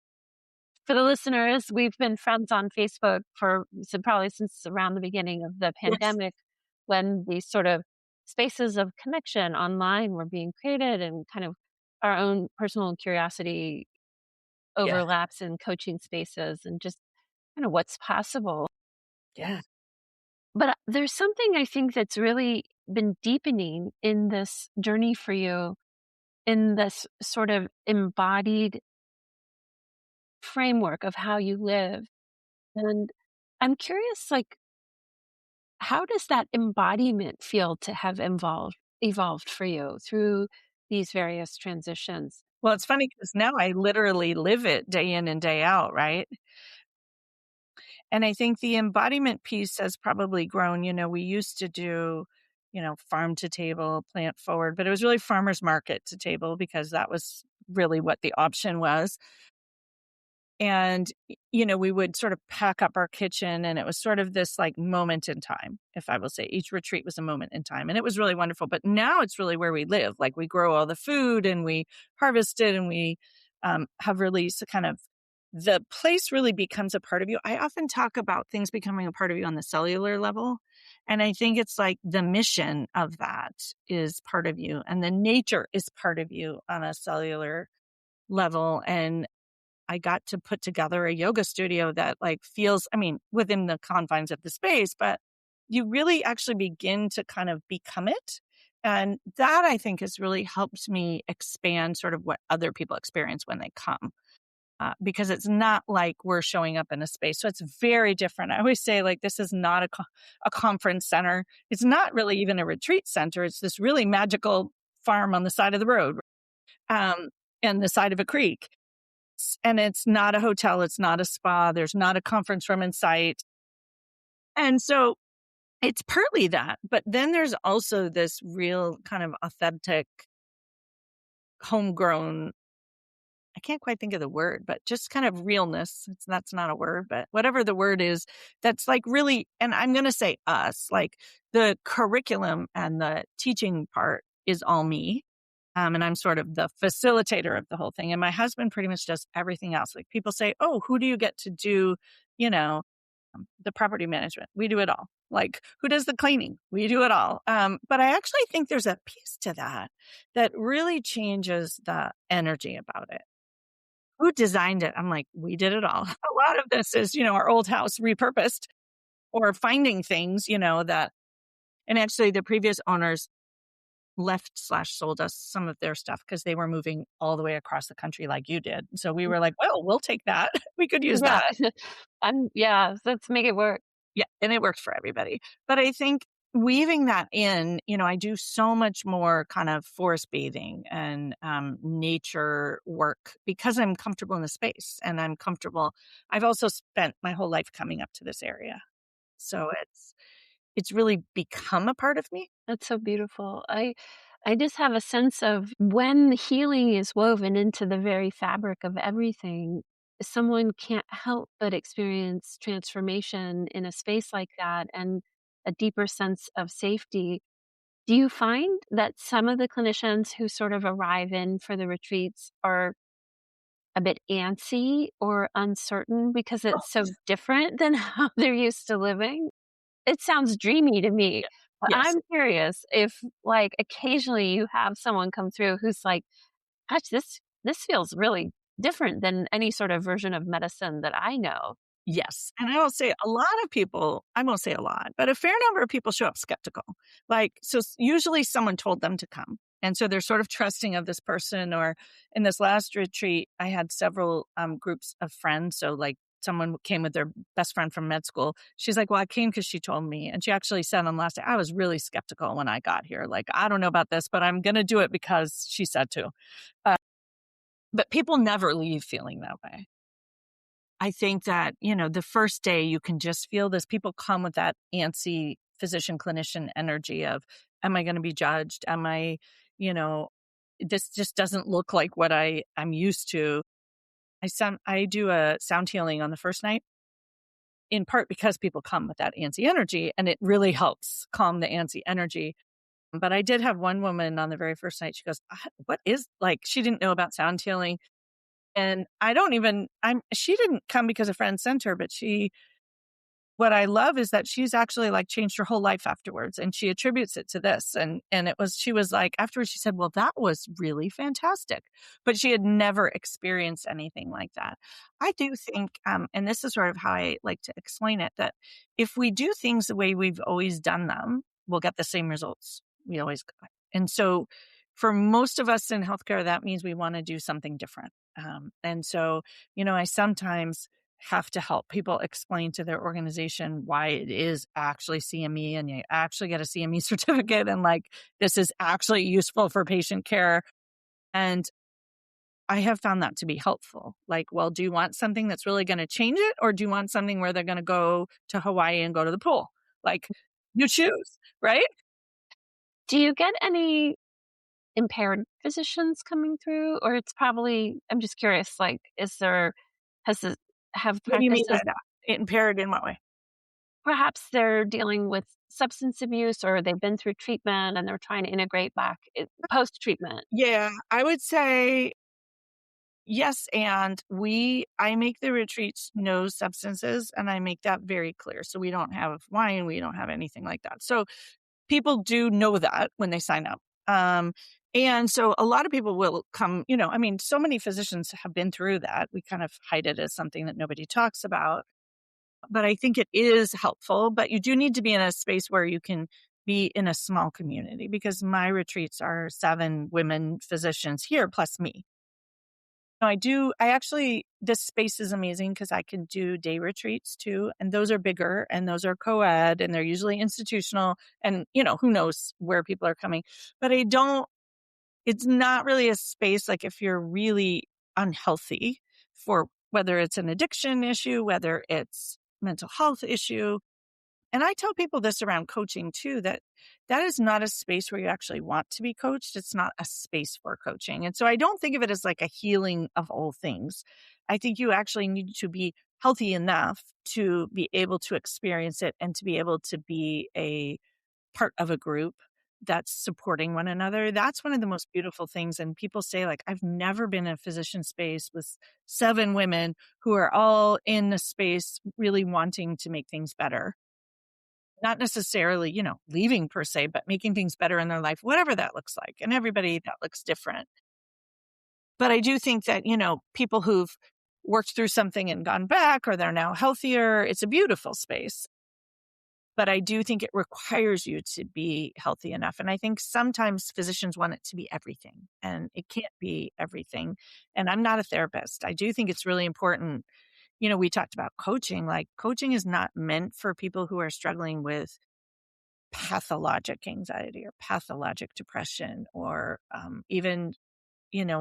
for the listeners, we've been friends on Facebook probably since around the beginning of the Yes. pandemic, when these sort of spaces of connection online were being created, and kind of our own personal curiosity Yeah. overlaps in coaching spaces and just kind of what's possible. Yeah. But there's something I think that's really been deepening in this journey for you, in this sort of embodied framework of how you live. And I'm curious, like, how does that embodiment feel to have evolved for you through these various transitions? Well, it's funny because now I literally live it day in and day out, right? And I think the embodiment piece has probably grown. We used to do, farm to table, plant forward, but it was really farmer's market to table because that was really what the option was. And, we would sort of pack up our kitchen, and it was sort of this like moment in time, if I will say. Each retreat was a moment in time, and it was really wonderful. But now it's really where we live. Like, we grow all the food and we harvest it, and we have really kind of, the place really becomes a part of you. I often talk about things becoming a part of you on the cellular level. And I think it's like the mission of that is part of you, and the nature is part of you on a cellular level. And I got to put together a yoga studio that like feels, within the confines of the space, but you really actually begin to kind of become it. And that, I think, has really helped me expand sort of what other people experience when they come. Because it's not like we're showing up in a space. So it's very different. I always say, like, this is not a conference center. It's not really even a retreat center. It's this really magical farm on the side of the road, and the side of a creek. And it's not a hotel. It's not a spa. There's not a conference room in sight. And so it's partly that. But then there's also this real kind of authentic, homegrown, I can't quite think of the word, but just kind of realness. That's not a word, but whatever the word is, that's like really, and I'm going to say us, like the curriculum and the teaching part is all me. And I'm sort of the facilitator of the whole thing. And my husband pretty much does everything else. Like, people say, oh, who do you get to do, the property management? We do it all. Like, who does the cleaning? We do it all. But I actually think there's a piece to that really changes the energy about it. Who designed it? I'm like, we did it all. A lot of this is, our old house repurposed, or finding things, that, and actually the previous owners left/sold us some of their stuff because they were moving all the way across the country like you did. So we were like, well, we'll take that. We could use Yeah. that. Let's make it work. Yeah. And it worked for everybody. But I think weaving that in, I do so much more kind of forest bathing and nature work because I'm comfortable in the space, and I'm comfortable. I've also spent my whole life coming up to this area. So it's really become a part of me. That's so beautiful. I just have a sense of, when healing is woven into the very fabric of everything, someone can't help but experience transformation in a space like that, and a deeper sense of safety. Do you find that some of the clinicians who sort of arrive in for the retreats are a bit antsy or uncertain because it's so different than how they're used to living? It sounds dreamy to me, but Yes. I'm curious if, like, occasionally you have someone come through who's like, "Gosh, this feels really different than any sort of version of medicine that I know." Yes. And I will say a lot of people, I won't say a lot, but a fair number of people show up skeptical. Like, so usually someone told them to come. And so they're sort of trusting of this person. Or in this last retreat, I had several groups of friends. So like, someone came with their best friend from med school. She's like, well, I came because she told me. And she actually said on last day, I was really skeptical when I got here. Like, I don't know about this, but I'm going to do it because she said to. But people never leave feeling that way. I think that, the first day you can just feel this. People come with that antsy physician clinician energy of, am I going to be judged? Am I, this just doesn't look like what I'm used to. I do a sound healing on the first night, in part because people come with that antsy energy, and it really helps calm the antsy energy. But I did have one woman on the very first night. She goes, "What is like?" She didn't know about sound healing, and she didn't come because a friend sent her, but what I love is that she's actually like changed her whole life afterwards, and she attributes it to this. She was like, afterwards, she said, "Well, that was really fantastic," but she had never experienced anything like that. I do think, and this is sort of how I like to explain it, that if we do things the way we've always done them, we'll get the same results we always got. And so for most of us in healthcare, that means we want to do something different. And so, I sometimes have to help people explain to their organization why it is actually CME, and you actually get a CME certificate, and like, this is actually useful for patient care. And I have found that to be helpful. Like, well, do you want something that's really going to change it? Or do you want something where they're going to go to Hawaii and go to the pool? Like, you choose, right? Do you get any impaired physicians coming through? Or it's probably, I'm just curious, like, has this, have What do you mean by practices, that? Impaired in what way? perhaps they're dealing with substance abuse or they've been through treatment and they're trying to integrate back post treatment? Yeah, I would say yes. And I make the retreats no substances, and I make that very clear. So we don't have wine, we don't have anything like that. So people do know that when they sign up. And so a lot of people will come, so many physicians have been through that. We kind of hide it as something that nobody talks about. But I think it is helpful. But you do need to be in a space where you can be in a small community, because my retreats are 7 women physicians here plus me. This space is amazing because I can do day retreats too. And those are bigger, and those are co-ed, and they're usually institutional, and, who knows where people are coming. But it's not really a space like if you're really unhealthy, for whether it's an addiction issue, whether it's mental health issue. And I tell people this around coaching too, that is not a space where you actually want to be coached. It's not a space for coaching. And so I don't think of it as like a healing of all things. I think you actually need to be healthy enough to be able to experience it, and to be able to be a part of a group that's supporting one another. That's one of the most beautiful things. And people say, like, I've never been in a physician space with 7 women who are all in a space really wanting to make things better. Not necessarily, leaving per se, but making things better in their life, whatever that looks like. And everybody, that looks different. But I do think that, people who've worked through something and gone back, or they're now healthier, it's a beautiful space. But I do think it requires you to be healthy enough. And I think sometimes physicians want it to be everything, and it can't be everything. And I'm not a therapist. I do think it's really important. We talked about coaching. Like, coaching is not meant for people who are struggling with pathologic anxiety or pathologic depression, or even,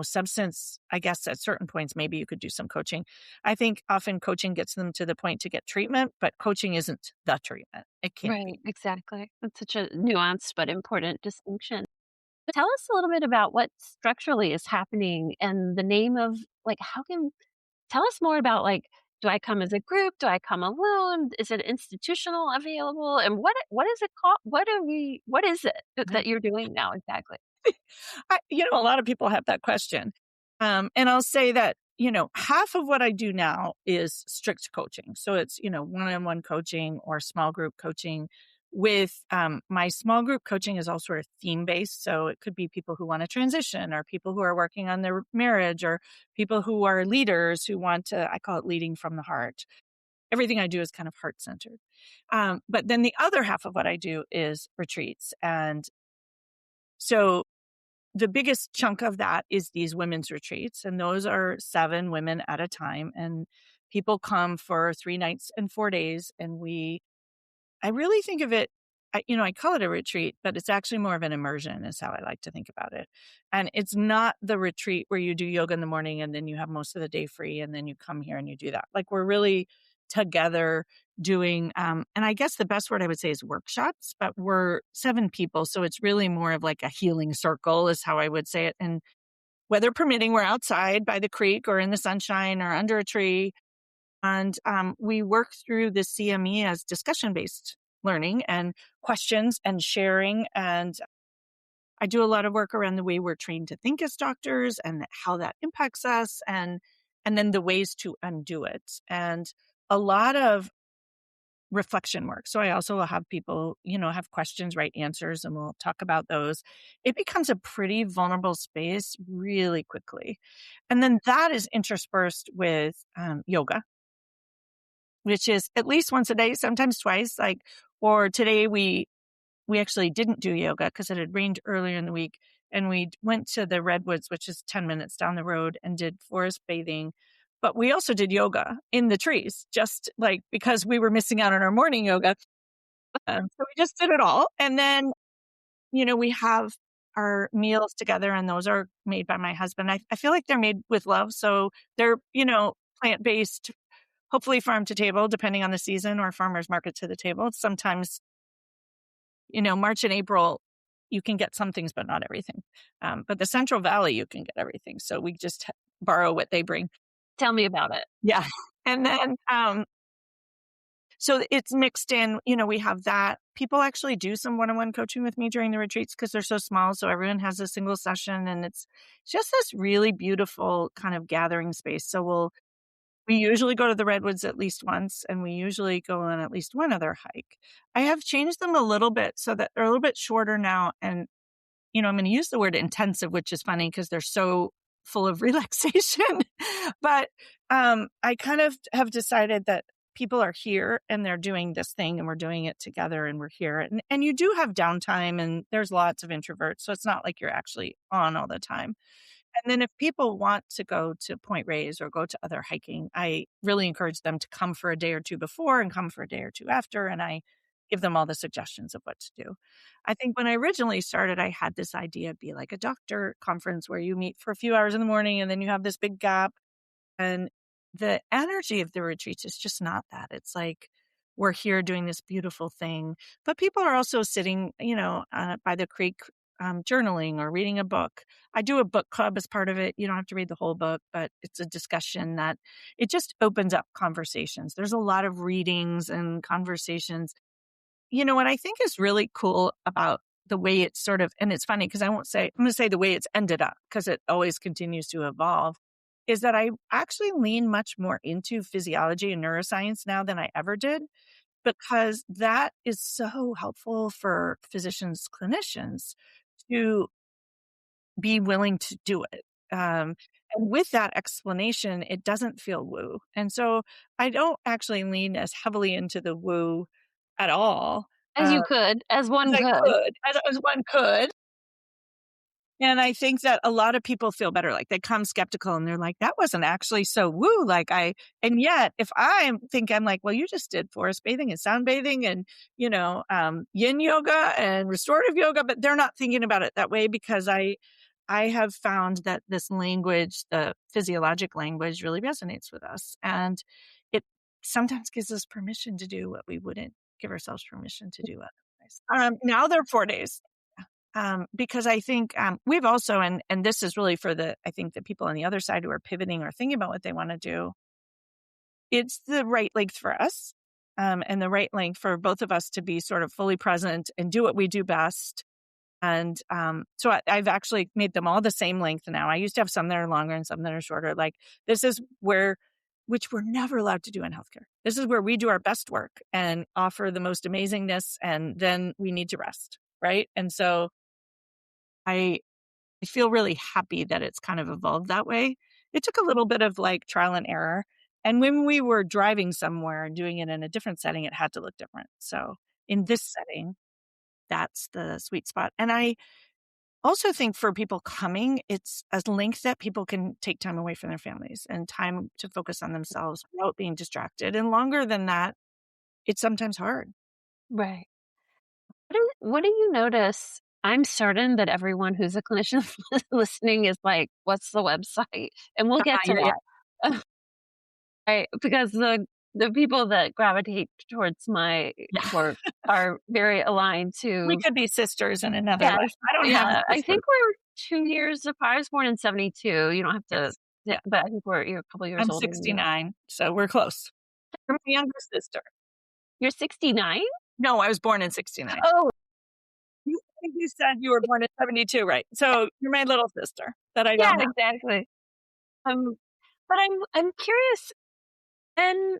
substance. I guess at certain points, maybe you could do some coaching. I think often coaching gets them to the point to get treatment, but coaching isn't the treatment. It can't Right, be. exactly. That's such a nuanced but important distinction. Tell us a little bit about what structurally is happening and the name of, like, tell us more about, like, do I come as a group? Do I come alone? Is it institutional available? And what is it called? What is it that you're doing now exactly? A lot of people have that question. And I'll say that, half of what I do now is strict coaching. So it's, one-on-one coaching or small group coaching. With my small group coaching is all sort of theme-based. So it could be people who want to transition, or people who are working on their marriage, or people who are leaders who want to, I call it leading from the heart. Everything I do is kind of heart-centered. But then the other half of what I do is retreats. And so the biggest chunk of that is these women's retreats. And those are 7 women at a time. And people come for 3 nights and 4 days. And I really think of it, I call it a retreat, but it's actually more of an immersion is how I like to think about it. And it's not the retreat where you do yoga in the morning and then you have most of the day free, and then you come here and you do that. Like, we're really together doing, and I guess the best word I would say is workshops, but we're 7 people. So it's really more of like a healing circle is how I would say it. And weather permitting, we're outside by the creek or in the sunshine or under a tree. And we work through the CME as discussion-based learning and questions and sharing. And I do a lot of work around the way we're trained to think as doctors and how that impacts us and then the ways to undo it. And a lot of reflection work. So I also will have people, have questions, write answers, and we'll talk about those. It becomes a pretty vulnerable space really quickly. And then that is interspersed with yoga, which is at least once a day, sometimes twice. Or today we actually didn't do yoga because it had rained earlier in the week. And we went to the Redwoods, which is 10 minutes down the road, and did forest bathing. But we also did yoga in the trees, just like because we were missing out on our morning yoga. So we just did it all. And then, we have our meals together, and those are made by my husband. I feel like they're made with love. So they're, plant-based, hopefully farm to table, depending on the season, or farmer's market to the table. Sometimes March and April, you can get some things, but not everything. But the Central Valley, you can get everything. So we just borrow what they bring. Tell me about it. Yeah. And then, so it's mixed in, we have that. People actually do some one-on-one coaching with me during the retreats because they're so small. So everyone has a single session, and it's just this really beautiful kind of gathering space. So we usually go to the Redwoods at least once, and we usually go on at least one other hike. I have changed them a little bit so that they're a little bit shorter now. And, I'm going to use the word intensive, which is funny because they're so full of relaxation. But I kind of have decided that people are here and they're doing this thing and we're doing it together and we're here. And you do have downtime, and there's lots of introverts. So it's not like you're actually on all the time. And then if people want to go to Point Reyes or go to other hiking, I really encourage them to come for a day or two before and come for a day or two after. And I give them all the suggestions of what to do. I think when I originally started, I had this idea of be like a doctor conference where you meet for a few hours in the morning and then you have this big gap. And the energy of the retreats is just not that. It's like we're here doing this beautiful thing, but people are also sitting, by the creek, journaling or reading a book. I do a book club as part of it. You don't have to read the whole book, but it's a discussion that it just opens up conversations. There's a lot of readings and conversations. What I think is really cool about the way it's sort of, and it's funny because I'm going to say the way it's ended up because it always continues to evolve, is that I actually lean much more into physiology and neuroscience now than I ever did, because that is so helpful for physicians, clinicians to be willing to do it. And with that explanation, it doesn't feel woo. And so I don't actually lean as heavily into the woo at all. As you could, as one As I could. could, as one could. And I think that a lot of people feel better. Like they come skeptical and they're like, that wasn't actually so woo. And yet if I'm like, well, you just did forest bathing and sound bathing and, yin yoga and restorative yoga, but they're not thinking about it that way because I have found that this language, the physiologic language, really resonates with us. And it sometimes gives us permission to do what we wouldn't give ourselves permission to do otherwise. Now they're 4 days. Because I think we've also, and this is really for the people on the other side who are pivoting or thinking about what they want to do, it's the right length for us and the right length for both of us to be sort of fully present and do what we do best. And so I've actually made them all the same length now. I used to have some that are longer and some that are shorter. Like this is which we're never allowed to do in healthcare. This is where we do our best work and offer the most amazingness, and then we need to rest, right? And so I feel really happy that it's kind of evolved that way. It took a little bit of like trial and error. And when we were driving somewhere and doing it in a different setting, it had to look different. So in this setting, that's the sweet spot. And I also think for people coming, it's a length that people can take time away from their families and time to focus on themselves without being distracted. And longer than that, it's sometimes hard. Right. What do you notice? I'm certain that everyone who's a clinician listening is like, what's the website? And we'll get to Yeah. that. Right. Because the people that gravitate towards my Yeah. work are very aligned We to. could be sisters in another Yeah, life. I don't have a yeah, I sister. think we're 2 years apart. I was born in '72. You don't have to, Yes. yeah, Yeah. but I think you're a couple years I'm older than me. 69, so we're close. You're my younger sister. You're 69? No, I was born in 69. Oh, You said you were born in 72, right? So you're my little sister that I yeah, don't have. exactly. Um, but I'm curious, and,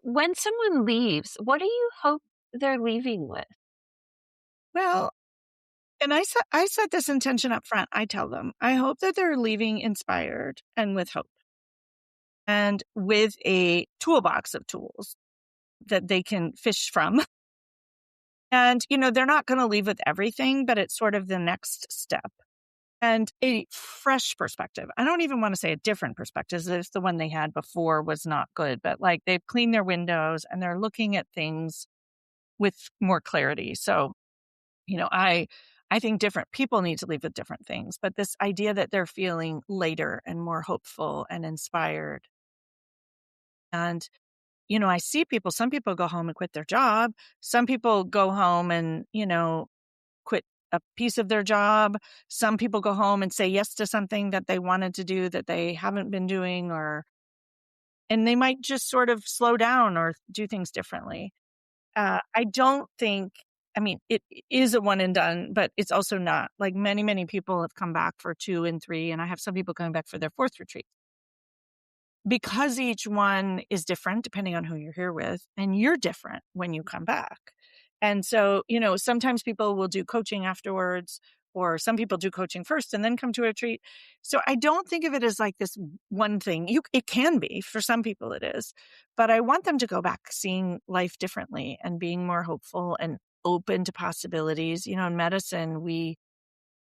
when someone leaves, what do you hope they're leaving with? Well, and I set this intention up front. I tell them, I hope that they're leaving inspired and with hope and with a toolbox of tools that they can fish from. And, they're not going to leave with everything, but it's sort of the next step and a fresh perspective. I don't even want to say a different perspective as if the one they had before was not good, but like they've cleaned their windows and they're looking at things with more clarity. So, I think different people need to leave with different things, but this idea that they're feeling later and more hopeful and inspired. And, I see some people go home and quit their job. Some people go home and, quit a piece of their job. Some people go home and say yes to something that they wanted to do that they haven't been doing, and they might just sort of slow down or do things differently. I don't think, it is a one and done, but it's also not. Like many, many people have come back for 2 and 3, and I have some people coming back for their 4th retreat because each one is different depending on who you're here with, and you're different when you come back. And so, sometimes people will do coaching afterwards, or some people do coaching first and then come to a retreat. So I don't think of it as like this one thing. It can be, for some people it is, but I want them to go back seeing life differently and being more hopeful and open to possibilities. In medicine, we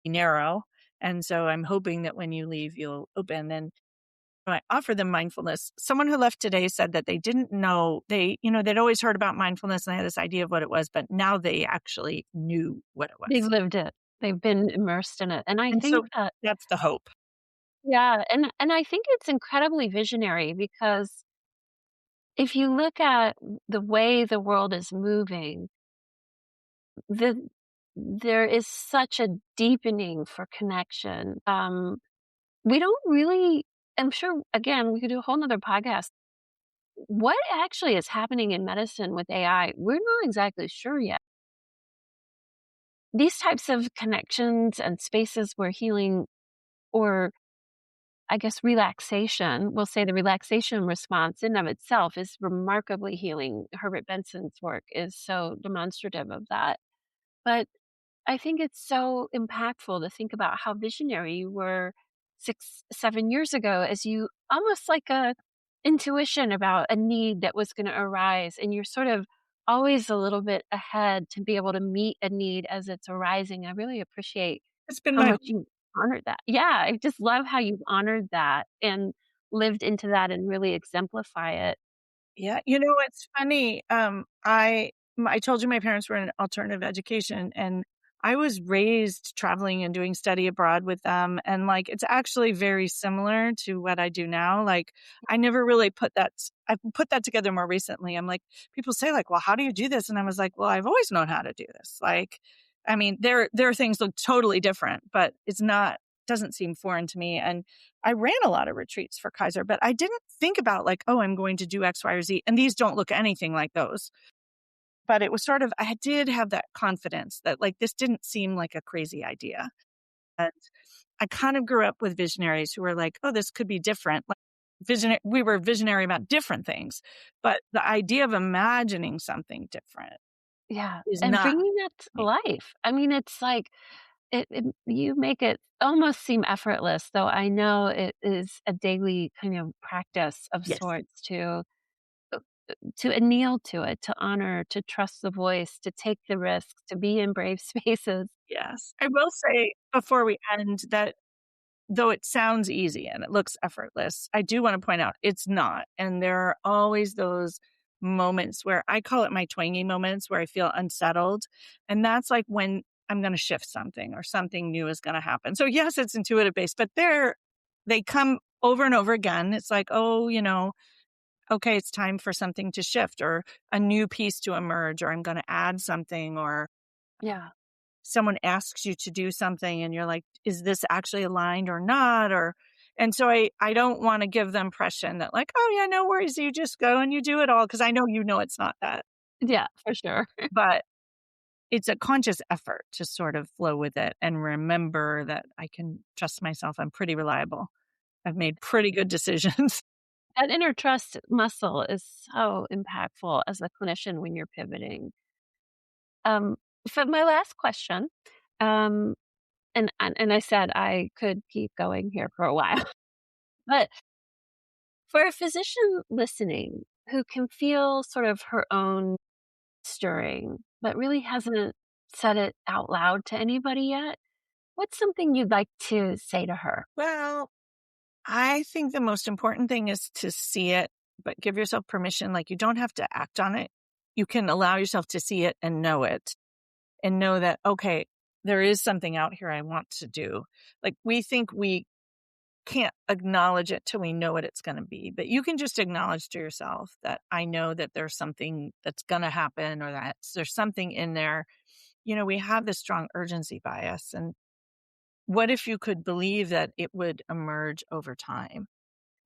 narrow. And so I'm hoping that when you leave, you'll open. And I offer them mindfulness. Someone who left today said that they didn't know, they'd always heard about mindfulness and they had this idea of what it was, but now they actually knew what it They've was. lived it. They've been immersed in it, and I And think so that, that's the hope. yeah, and I think it's incredibly visionary because if you look at the way the world is moving, the there is such a deepening for connection. We don't really, I'm sure, again, we could do a whole nother podcast. What actually is happening in medicine with AI? We're not exactly sure yet. These types of connections and spaces where healing, or I guess relaxation, we'll say the relaxation response in of itself is remarkably healing. Herbert Benson's work is so demonstrative of that. But I think it's so impactful to think about how visionary you were 6, 7 years ago, as you almost like a intuition about a need that was gonna arise, and you're sort of always a little bit ahead to be able to meet a need as it's arising. I really appreciate It's been how my much you honored that. Yeah, I just love how you've honored that and lived into that and really exemplify it. Yeah, it's funny. I told you my parents were in alternative education, and I was raised traveling and doing study abroad with them, and like it's actually very similar to what I do now. Like I never really I put that together more recently. I'm like, people say like, well, how do you do this? And I was like, well, I've always known how to do this. Like, there are things look totally different, but it's not doesn't seem foreign to me. And I ran a lot of retreats for Kaiser, but I didn't think about like, oh, I'm going to do X, Y, or Z. And these don't look anything like those. But it was sort of, I did have that confidence that like this didn't seem like a crazy idea. And I kind of grew up with visionaries who were like, oh, this could be different. Like we were visionary about different things, but the idea of imagining something different Yeah, is and not bringing that to me. life. I mean, it's like you make it almost seem effortless, though I know it is a daily kind of practice of Yes. sorts uh, to anneal to it, to honor, to trust the voice, to take the risks, to be in brave spaces. Yes. I will say before we end that though it sounds easy and it looks effortless, I do want to point out it's not. And there are always those moments where I call it my twangy moments where I feel unsettled. And that's like when I'm going to shift something or something new is going to happen. So yes, it's intuitive based, but they come over and over again. It's like, oh, okay, it's time for something to shift or a new piece to emerge, or I'm going to add something, or Yeah. someone asks you to do something and you're like, is this actually aligned or not? And so I don't want to give the impression that like, oh yeah, no worries. You just go and you do it all. Cause I know it's not that, Yeah, for sure. but it's a conscious effort to sort of flow with it and remember that I can trust myself. I'm pretty reliable. I've made pretty good decisions. That inner trust muscle is so impactful as a clinician when you're pivoting. Um, for my last question, um, and I said I could keep going here for a while, but for a physician listening who can feel sort of her own stirring, but really hasn't said it out loud to anybody yet, what's something you'd like to say to her? Well, I think the most important thing is to see it, but give yourself permission. Like you don't have to act on it. You can allow yourself to see it and know that, okay, there is something out here I want to do. Like we think we can't acknowledge it till we know what it's going to be, but you can just acknowledge to yourself that I know that there's something that's going to happen, or that there's something in there. We have this strong urgency bias. And what if you could believe that it would emerge over time?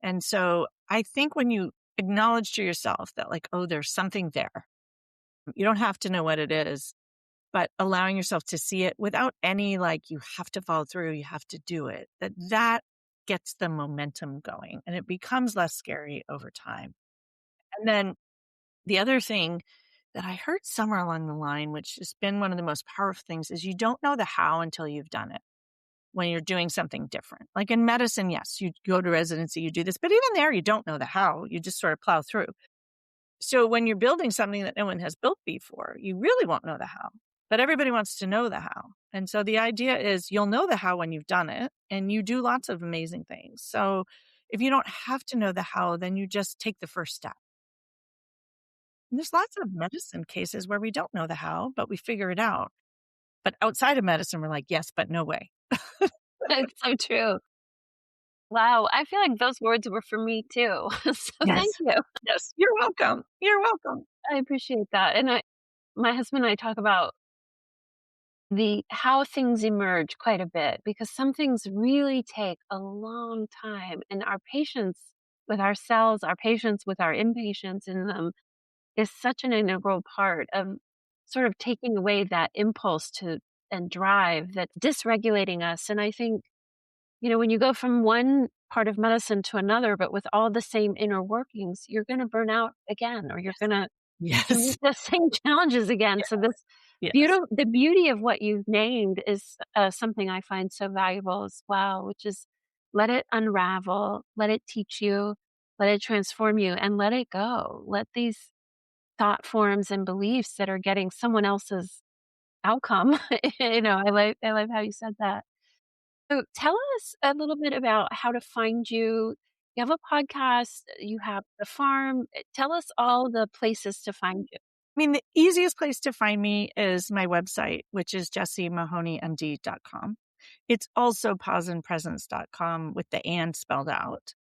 And so I think when you acknowledge to yourself that like, oh, there's something there, you don't have to know what it is, but allowing yourself to see it without any, like, you have to follow through, you have to do it, that gets the momentum going and it becomes less scary over time. And then the other thing that I heard somewhere along the line, which has been one of the most powerful things, is you don't know the how until you've done it. When you're doing something different, like in medicine, yes, you go to residency, you do this, but even there, you don't know the how, you just sort of plow through. So when you're building something that no one has built before, you really won't know the how, but everybody wants to know the how. And so the idea is you'll know the how when you've done it, and you do lots of amazing things. So if you don't have to know the how, then you just take the first step. And there's lots of medicine cases where we don't know the how, but we figure it out. But outside of medicine, we're like, yes, but no way. It's so true. Wow, I feel like those words were for me too. So Yes. thank you. Yes. You're welcome. You're welcome. I appreciate that. And my husband and I talk about the how things emerge quite a bit because some things really take a long time and our patience with ourselves, our patience with our impatience in them is such an integral part of sort of taking away that impulse to and drive that's dysregulating us. And I think, when you go from one part of medicine to another, but with all the same inner workings, you're going to burn out again, or you're going to Yes. meet the same challenges again. So this Yes. the beauty of what you've named is something I find so valuable as well, which is let it unravel, let it teach you, let it transform you, and let it go. Let these thought forms and beliefs that are getting someone else's outcome. I like how you said that. So tell us a little bit about how to find you. You have a podcast, you have the farm. Tell us all the places to find you. I mean, the easiest place to find me is my website, which is jessiemahoneyMD.com. It's also pauseandpresence.com with the and spelled out.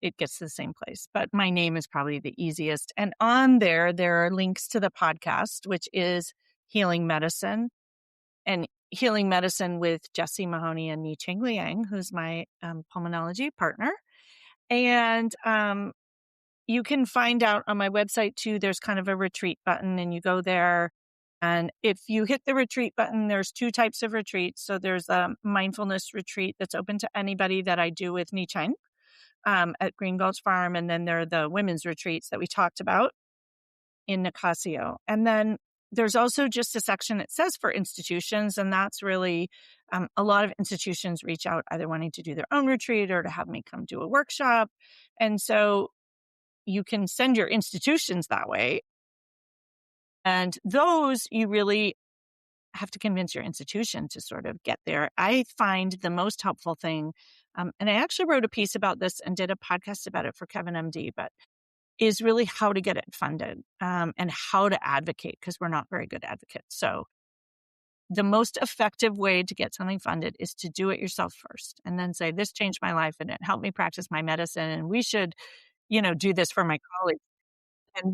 It gets to the same place, but my name is probably the easiest. And on there are links to the podcast, which is Healing Medicine, and Healing Medicine with Jessie Mahoney and Ni-Cheng Liang, who's my pulmonology partner. And you can find out on my website too, there's kind of a retreat button and you go there. And if you hit the retreat button, there's two types of retreats. So there's a mindfulness retreat that's open to anybody that I do with Ni-Cheng at Green Gulch Farm. And then there are the women's retreats that we talked about in Nicasio. And then there's also just a section that says for institutions. And that's really a lot of institutions reach out either wanting to do their own retreat or to have me come do a workshop. And so you can send your institutions that way. And those you really have to convince your institution to sort of get there. I find the most helpful thing, and I actually wrote a piece about this and did a podcast about it for Kevin MD, but is really how to get it funded and how to advocate, because we're not very good advocates. So the most effective way to get something funded is to do it yourself first and then say, this changed my life and it helped me practice my medicine. And we should do this for my colleagues. And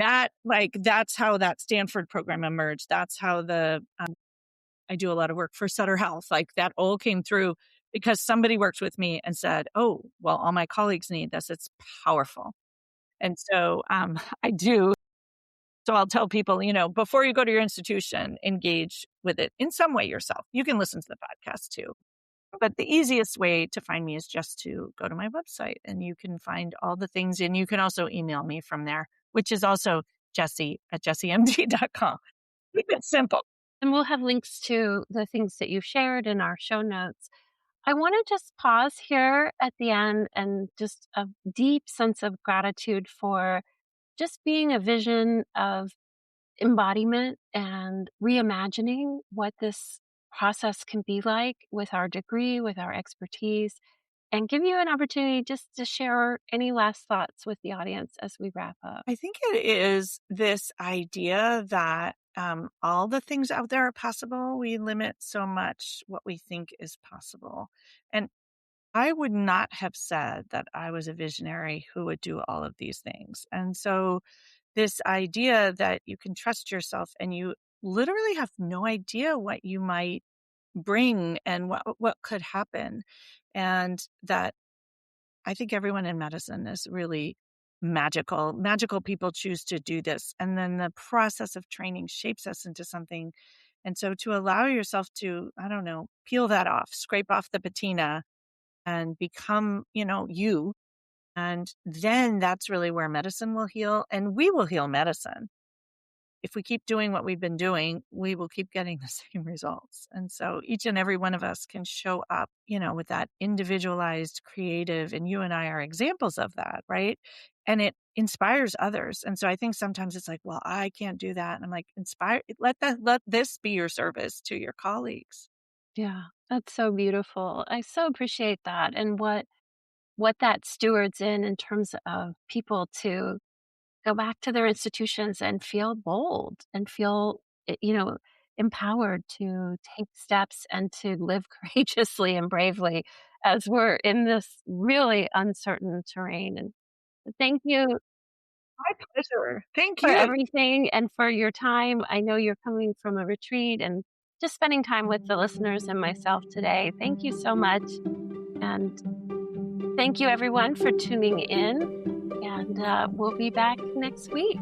that's how that Stanford program emerged. That's how I do a lot of work for Sutter Health. Like that all came through because somebody worked with me and said, oh, well, all my colleagues need this. It's powerful. And so I do. So I'll tell people, before you go to your institution, engage with it in some way yourself. You can listen to the podcast too. But the easiest way to find me is just to go to my website and you can find all the things. And you can also email me from there, which is also Jessie@jessiemd.com. Keep it simple. And we'll have links to the things that you've shared in our show notes. I want to just pause here at the end and just a deep sense of gratitude for just being a vision of embodiment and reimagining what this process can be like with our degree, with our expertise, and give you an opportunity just to share any last thoughts with the audience as we wrap up. I think it is this idea that all the things out there are possible. We limit so much what we think is possible. And I would not have said that I was a visionary who would do all of these things. And so this idea that you can trust yourself and you literally have no idea what you might bring and what could happen. And that I think everyone in medicine is really magical. Magical people choose to do this. And then the process of training shapes us into something. And so to allow yourself to, I don't know, peel that off, scrape off the patina and become, you. And then that's really where medicine will heal and we will heal medicine. If we keep doing what we've been doing, we will keep getting the same results. And so each and every one of us can show up, with that individualized, creative, and you and I are examples of that, right? And it inspires others. And so I think sometimes it's like, well, I can't do that. And I'm like, let this be your service to your colleagues. Yeah, that's so beautiful. I so appreciate that and what that stewards in terms of people to go back to their institutions and feel bold and feel, empowered to take steps and to live courageously and bravely as we're in this really uncertain terrain. And thank you My pleasure. Thank for you. everything and for your time. I know you're coming from a retreat and just spending time with the listeners and myself today. Thank you so much. And thank you, everyone, for tuning in. And we'll be back next week.